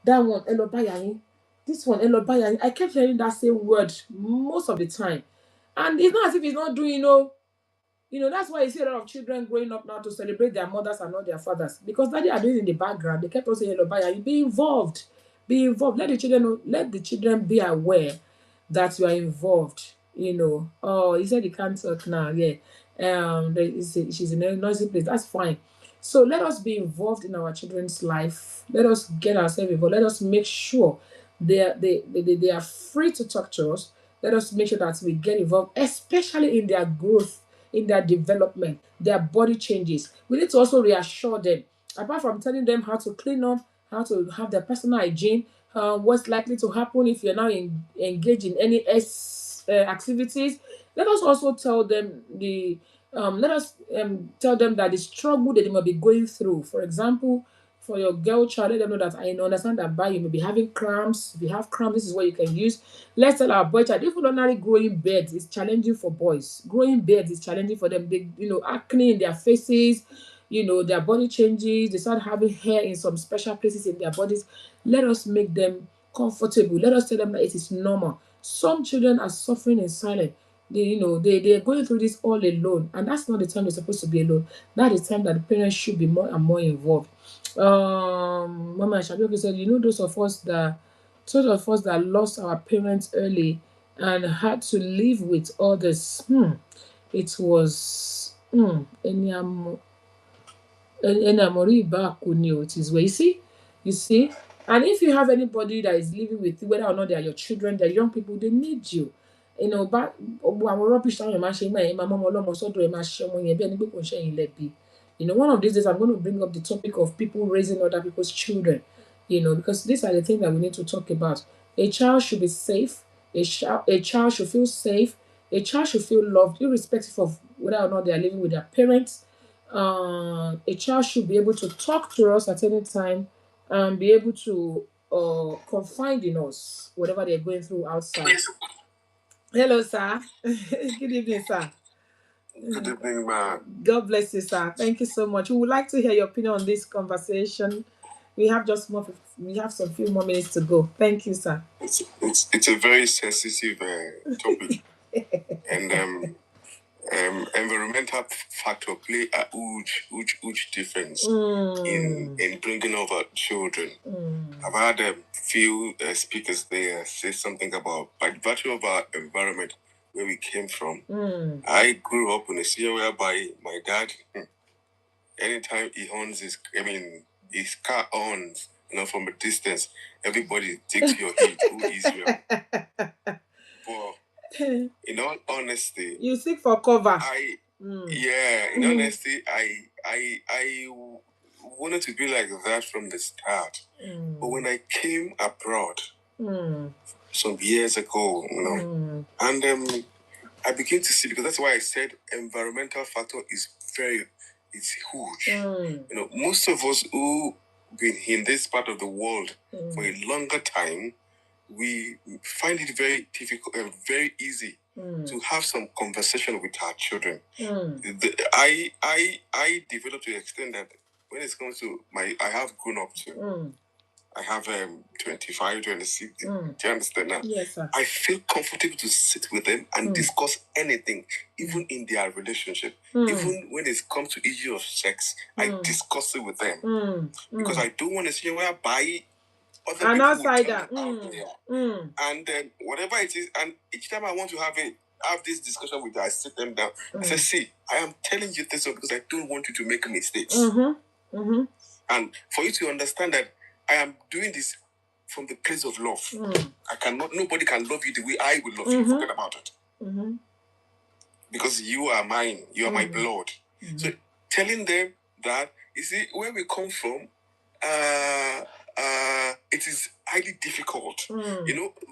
That one, Elobayayin. This one, Elobayayin. I kept hearing that same word most of the time. And it's not as if he's not doing, that's why you see a lot of children growing up now to celebrate their mothers and not their fathers. Because daddy are doing in the background. They kept on saying, Elobayayin, be involved. Be involved. Let the children know, let the children be aware that you are involved. He said he can't talk now. Yeah. She's in a noisy place. That's fine. So let us be involved in our children's life. Let us get ourselves involved. Let us make sure they are free to talk to us. Let us make sure that we get involved, especially in their growth, in their development, their body changes. We need to also reassure them. Apart from telling them how to clean up, how to have their personal hygiene, what's likely to happen if you're now engaged in any activities. Let us also tell them tell them that the struggle that they might be going through. For example, for your girl child, let them know that I understand that you may be having cramps. If you have cramps, this is what you can use. Let's tell our boy child, even ordinary growing beards is challenging for boys. Growing beards is challenging for them. They, acne in their faces, their body changes. They start having hair in some special places in their bodies. Let us make them comfortable. Let us tell them that it is normal. Some children are suffering in silence. They are going through this all alone, and that's not the time they're supposed to be alone. That is the time that the parents should be more and more involved. Mama Shabioki said, those of us that lost our parents early and had to live with others. It was it is where you see. And if you have anybody that is living with you, whether or not they are your children, they're young people, they need you. But rubbish one of these days I'm going to bring up the topic of people raising other people's children, because these are the things that we need to talk about. A child should be safe. A child should feel safe. A child should feel loved, irrespective of whether or not they are living with their parents. A child should be able to talk to us at any time and be able to confide in us, whatever they're going through outside. Hello, sir. Good evening, sir. Good evening, ma'am. God bless you, sir. Thank you so much. We would like to hear your opinion on this conversation. We have some few more minutes to go. Thank you, sir. It's a very sensitive topic, and environmental factor play a huge difference in bringing over children. I've had a few speakers there say something about, by virtue of our environment where we came from. I grew up in a scenario whereby my dad, anytime he horns his car horns, from a distance, everybody takes your heat. Who is real? But in all honesty, you seek for cover. In honesty, I wanted to be like that from the start. But when I came abroad some years ago, and I began to see, because that's why I said environmental factor is it's huge. Most of us who been in this part of the world for a longer time, we find it very difficult and very easy to have some conversation with our children. I developed to the extent that when it comes to I have grown up to. I have 25, 26. Do you understand now? Yes, sir. I feel comfortable to sit with them and discuss anything, even in their relationship. Even when it comes to issue of sex, I discuss it with them. Because I don't want to see where I buy other an people outsider. out there. And whatever it is, and each time I want to have this discussion with them, I sit them down. I say, see, I am telling you this because I don't want you to make mistakes. And for you to understand that I am doing this from the place of love. Nobody can love you the way I will love you. Forget about it. Because you are mine. You are my blood. So telling them that, you see, where we come from, it is highly difficult.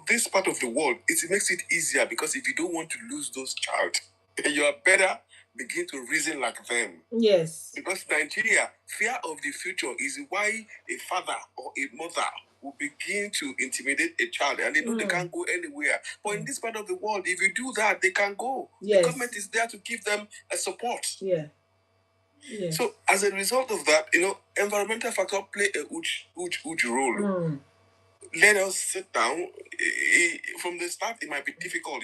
This part of the world, it makes it easier, because if you don't want to lose those child, you are better begin to reason like them. Yes. Because Nigeria, fear of the future is why a father or a mother will begin to intimidate a child, and they know they can't go anywhere. But in this part of the world, if you do that, they can go. Yes. The government is there to give them a support. Yeah. So as a result of that, environmental factor play a huge role. Let us sit down. From the start, it might be difficult.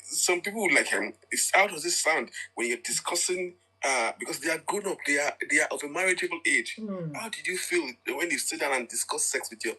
Some people would like how does this sound when you're discussing? Because they are grown up, they are of a marriageable age. How did you feel when you sit down and discuss sex with your?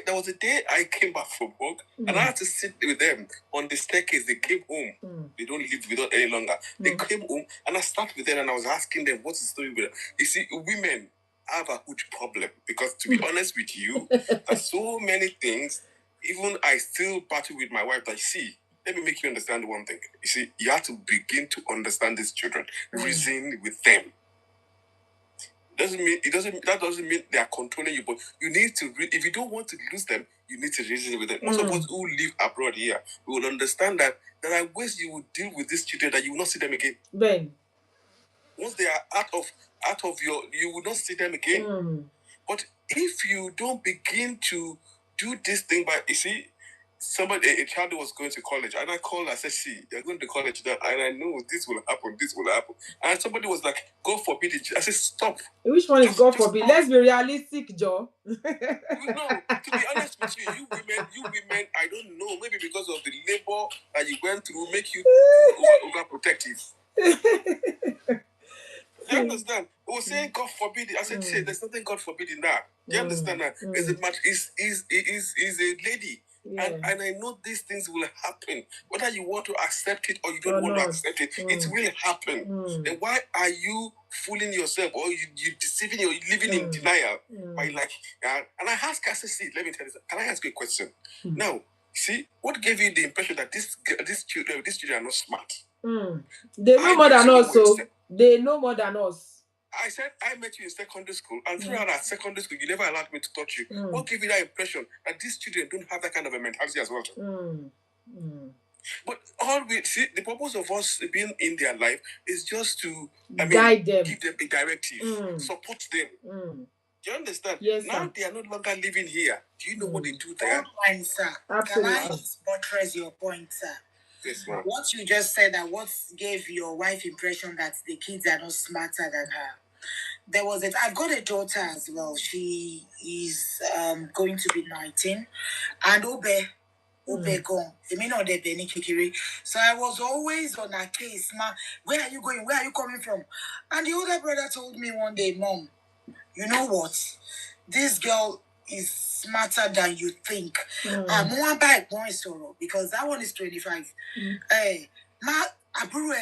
There was a day I came back from work and I had to sit with them on the staircase. They came home. They don't live with us any longer. They came home and I sat with them and I was asking them, what's the story with them? You see, women have a huge problem, because to be honest with you, there's so many things. Even I still battle with my wife that, see, let me make you understand one thing. You see, you have to begin to understand these children, reason with them. That doesn't mean they are controlling you, but you need to if you don't want to lose them, you need to reason with them. Most of us who live abroad here, we will understand that there are ways you will deal with these children that you will not see them again. Ben. Once they are out of you will not see them again. But if you don't begin to do this thing, you see, a child was going to college, and I called her, I said, see, you're going to college now, and I know this will happen. And somebody was like, God forbid it. I said, stop. Which one is God forbid? Let's be realistic, Joe. No, to be honest with you, you women, I don't know, maybe because of the labor that you went through, make you overprotective. Do you understand? We were saying God forbid it. I said, say, there's nothing God forbid in that. Do you understand that? Is a lady. Yeah. And I know these things will happen. Whether you want to accept it or you don't want to accept it, it will happen. Then why are you fooling yourself, or you deceiving, or you living in denial? By and I asked her, I said, see, let me tell you, can I ask you a question? Now, see, what gave you the impression that these children are not smart? They know more than us, so they know more than us. I said, I met you in secondary school, and throughout that secondary school, you never allowed me to touch you. What gave you that impression that these children don't have that kind of a mentality as well? But all we see, the purpose of us being in their life is just to guide them, give them a directive, support them. Do you understand? Yes, now sir. They are no longer living here. Do you know what they do there? Fine, sir. Absolutely. Can I buttress your point, sir? Yes, ma'am. What you just said, that what gave your wife impression that the kids are not smarter than her. There was I've got a daughter as well. She is going to be 19, and gone. So I was always on her case, ma. Where are you going? Where are you coming from? And the older brother told me one day, Mom, you know what? This girl is smarter than you think. Because that one is 25. Hey, ma, come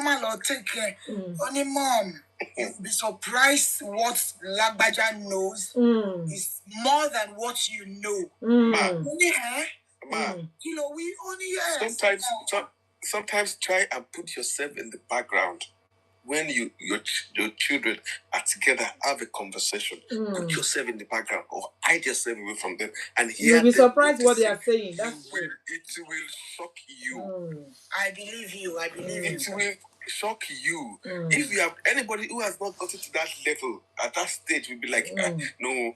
and take care. Only Mom, you'll be surprised what Lagbaja knows is more than what you know. Sometimes try and put yourself in the background. when your children are together, have a conversation, put yourself in the background or hide yourself away from them and hear You'll be them surprised what they are saying. That's true. It will shock you. I believe you. It will shock you. If you have anybody who has not gotten to that level at that stage, will be like, no,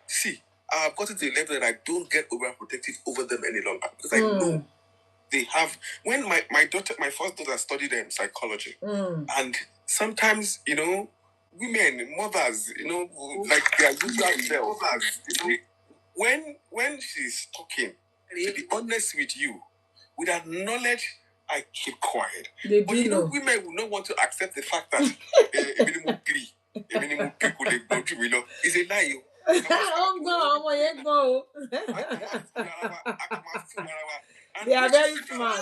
see, I've gotten to a level that I don't get overprotective over them any longer because I know they have. When my first daughter studied psychology, and sometimes women, mothers, like their usual selves, when she's talking, to be honest with you, with that knowledge, I keep quiet. But women will not want to accept the fact that a minimum plea is a lie. They are very smart.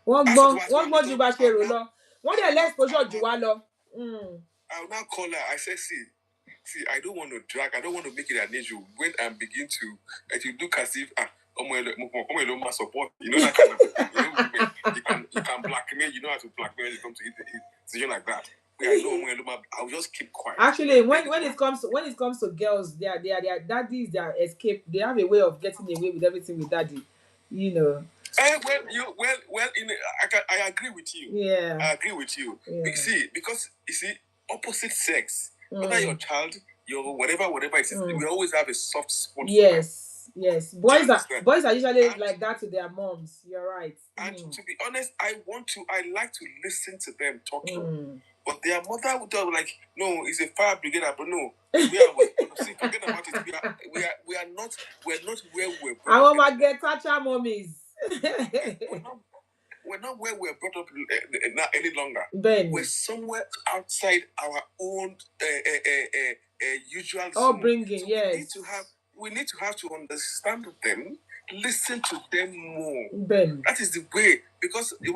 Wọ́n gbọ́ ju bá ṣe rò lọ. Wọ́n dẹ̀ lẹ́sìpọ́ṣọ̀ jù wá lọ. I will now call her. I said, see, I don't want to drag. I don't want to make it an issue. When I begin to look as if support. You know that kind of thing. You can blackmail. You know how to blackmail when it comes to it like that. I'll just keep quiet. Actually, when it comes to girls, their daddies, their escape. They have a way of getting away with everything with daddy. I agree with you. Yeah, I agree with you. Yeah. Because opposite sex, whether your child, your whatever it is, we always have a soft spot. Yes. Boys are usually like that to their moms. You're right. And to be honest, I like to listen to them talking. But their mother would tell like, no, it's a fire brigade, but no. Forget about it. We are not where we're brought up. I want to get toucher mommies. We're not where we're brought up any longer. Ben. We're somewhere outside our own usual upbringing. So yes. We need to have to understand them, listen to them more. Ben. That is the way, because when you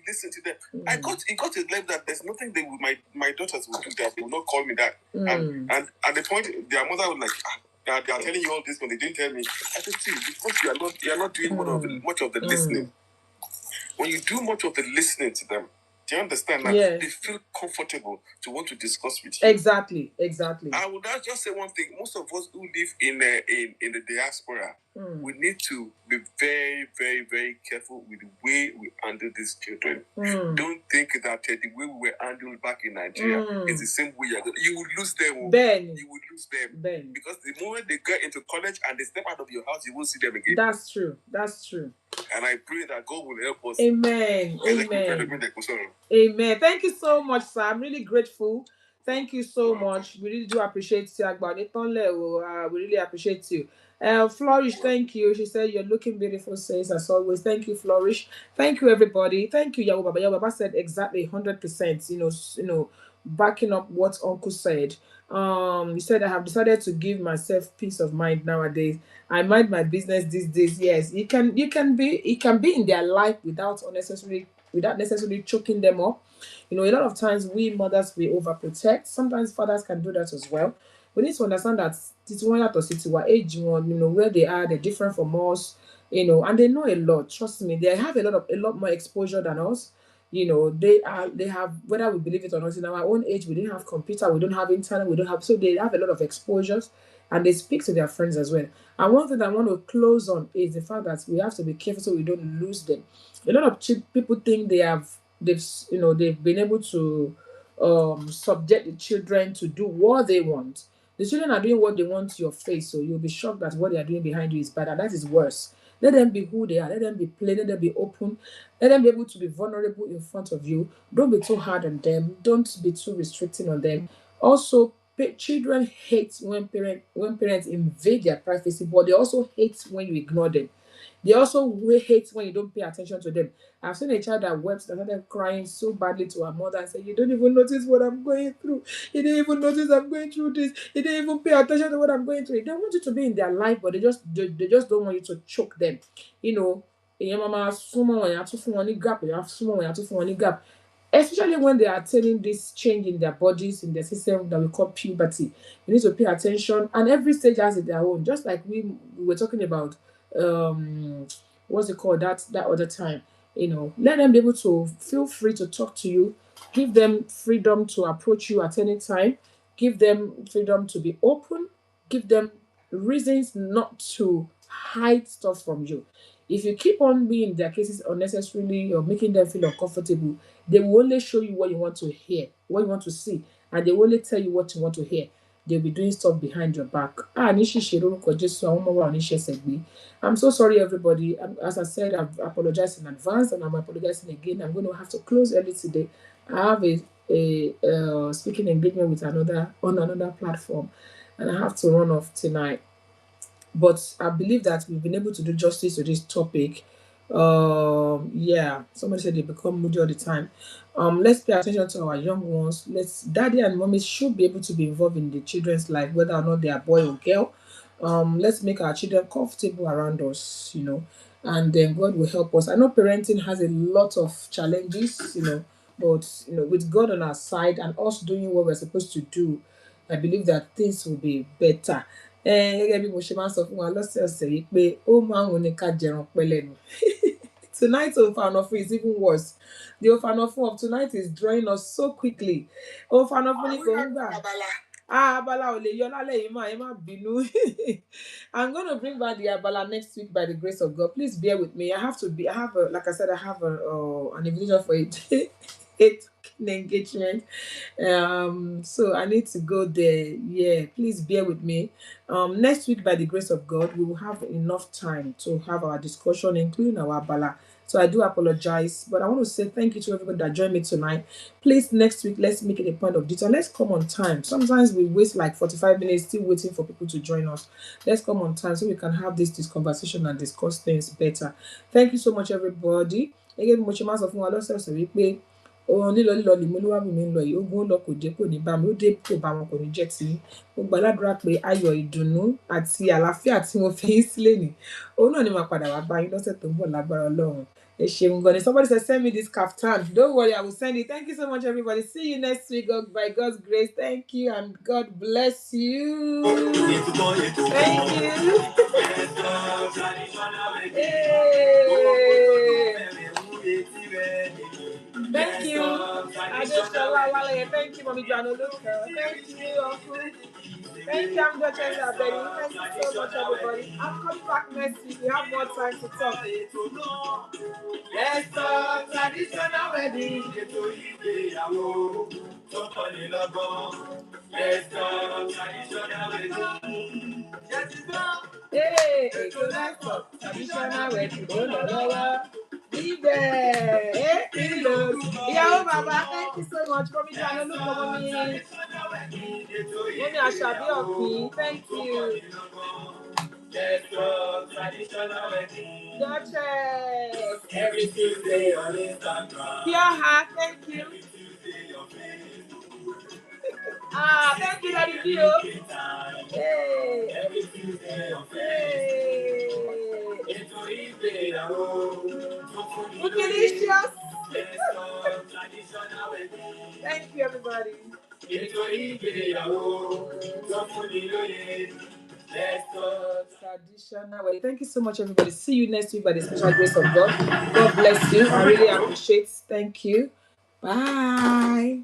listen to them, it got to a level that there's nothing my daughters will do that they will not call me that. And at the point their mother was like, they are telling you all this, but they didn't tell me. I said, see, because you are not doing much of the listening. When you do much of the listening to them, do you understand that? Yes. They feel comfortable to want to discuss with you. Exactly. I would just say one thing. Most of us who live in the diaspora, we need to be very, very, very careful with the way we handle these children. Don't think that the way we were handled back in Nigeria is the same way you will lose them. Ben. You will lose them. Ben. Because the moment they get into college and they step out of your house, you won't see them again. That's true. And I pray that God will help us. Amen. Amen. Thank you so much, sir. I'm really grateful. Thank you so much. We really do appreciate you. We really appreciate you. Flourish, thank you. She said you're looking beautiful, says as always. Thank you, Flourish. Thank you, everybody. Thank you, Yawo Baba. Yawo Baba said exactly 100%. You know, backing up what Uncle said. He said I have decided to give myself peace of mind nowadays. I mind my business these days. Yes, it can be in their life without necessarily choking them up. A lot of times we mothers we overprotect. Sometimes fathers can do that as well. We need to understand that age where they are, they're different from us, and they know a lot. Trust me, they have a lot more exposure than us. They have, whether we believe it or not, in our own age we didn't have computer, we don't have internet, so they have a lot of exposures, and they speak to their friends as well. And one thing I want to close on is the fact that we have to be careful so we don't lose them. A lot of people think they've been able to subject the children to do what they want. The children are doing what they want to your face, so you'll be shocked that what they are doing behind you is bad, and that is worse. Let them be who they are. Let them be plain. Let them be open. Let them be able to be vulnerable in front of you. Don't be too hard on them. Don't be too restricting on them. Also, children hate when parents invade their privacy, but they also hate when you ignore them. They also hate when you don't pay attention to them. I've seen a child that wept and started crying so badly to her mother and said, "You don't even notice what I'm going through. You didn't even notice I'm going through this. You didn't even pay attention to what I'm going through." They want you to be in their life, but they just don't want you to choke them. Mama, gap, gap. especially when they are attaining this change in their bodies, in their system that we call puberty. You need to pay attention, and every stage has their own. Just like we were talking about, what's it called that other time. Let them be able to feel free to talk to you. Give them freedom to approach you at any time. Give them freedom to be open. Give them reasons not to hide stuff from you. If you keep on being in their cases unnecessarily or making them feel uncomfortable, they will only show you what you want to hear, what you want to see, and they will only tell you what you want to hear. They'll be doing stuff behind your back. I'm so sorry, everybody. As I said, I've apologized in advance and I'm apologizing again. I'm going to have to close early today. I have a speaking engagement with another platform, and I have to run off tonight. But I believe that we've been able to do justice to this topic. Yeah, somebody said they become moody all the time. Let's pay attention to our young ones. Daddy and mommy should be able to be involved in the children's life, whether or not they are boy or girl. Let's make our children comfortable around us, and then God will help us. I know parenting has a lot of challenges, but with God on our side and us doing what we're supposed to do, I believe that things will be better. Gẹ́gẹ́ bí mo ṣe máa ń sọ fún wa lọ́sẹ̀ọ̀sẹ̀ yìí pé ó máa ń wù ní ká jẹran pẹ́ lẹ́nu. Tonight's Ofanofu is even worse. The Ofanofu of tonight is drawing us so quickly. Ofanofu ni kò ń gbà. Abala ò lè yọ lálẹ́ yìí mà, ẹ má bínú. I'm going to bring back the Abala next week by the grace of God. Please bear with me. I have like I said, I have an invitation for it. Engagement, so I need to go there. Yeah, please bear with me. Next week by the grace of God we will have enough time to have our discussion, including our Abala. So I do apologize, but I want to say thank you to everybody that joined me tonight. Please, next week let's make it a point of detail. Let's come on time. Sometimes we waste like 45 minutes still waiting for people to join us. Let's come on time so we can have this conversation and discuss things better. Thank you so much, everybody. Again, mo ṣe máa sọ fún wa lọ́sẹ̀ọ̀sẹ̀ wípé ohun lílọ lèmolúwàbùnmi ń lọ yìí, ogun ó lọ kò dé kò ní bá mi, ó dé kò bá wọn kò ní jẹ́ ti yín. Mo gbàládùra pé ayọ̀, ìdùnnú àti àlàáfíà tí mo fi yín sílẹ̀ ní òun náà ni màá padà wá bá yín lọ́sẹ̀ tó ń bọ̀ lágbára Ọlọ́run. Ẹ ṣeun gan ni. Somebody said send me this kaftan. Don't worry, I will send it. Thank you so much, everybody. See you next week, God, by God's grace. Thank you and God bless you. Thank you. Thank you. Thank you, Mommy Janoluka. Thank you, Uncle. Thank you, I'm Betty. Thank you so much, everybody. I'm coming back next week. We have more time to talk. Let's talk traditional wedding. ETO IGBEYAWO. Let's talk traditional wedding. Hey, let's talk traditional wedding. Be there. Hello. Ìyàwó bàbá, thank you so much. Mommy Janoluka, Mommy Ashabi Oki, thank you. Traditional wedding. Duchess. Every Tuesday on Instagram. Pure Heart, thank you. Thank you, Daddy Dio. Hey. Every Tuesday on Facebook. ETO IGBEYAWO. Delicious. Thank you, everybody. ETO IGBEYAWO. Let's go traditional way. Thank you so much, everybody. See you next week by the special grace of God. God bless you. I really appreciate it. Thank you. Bye.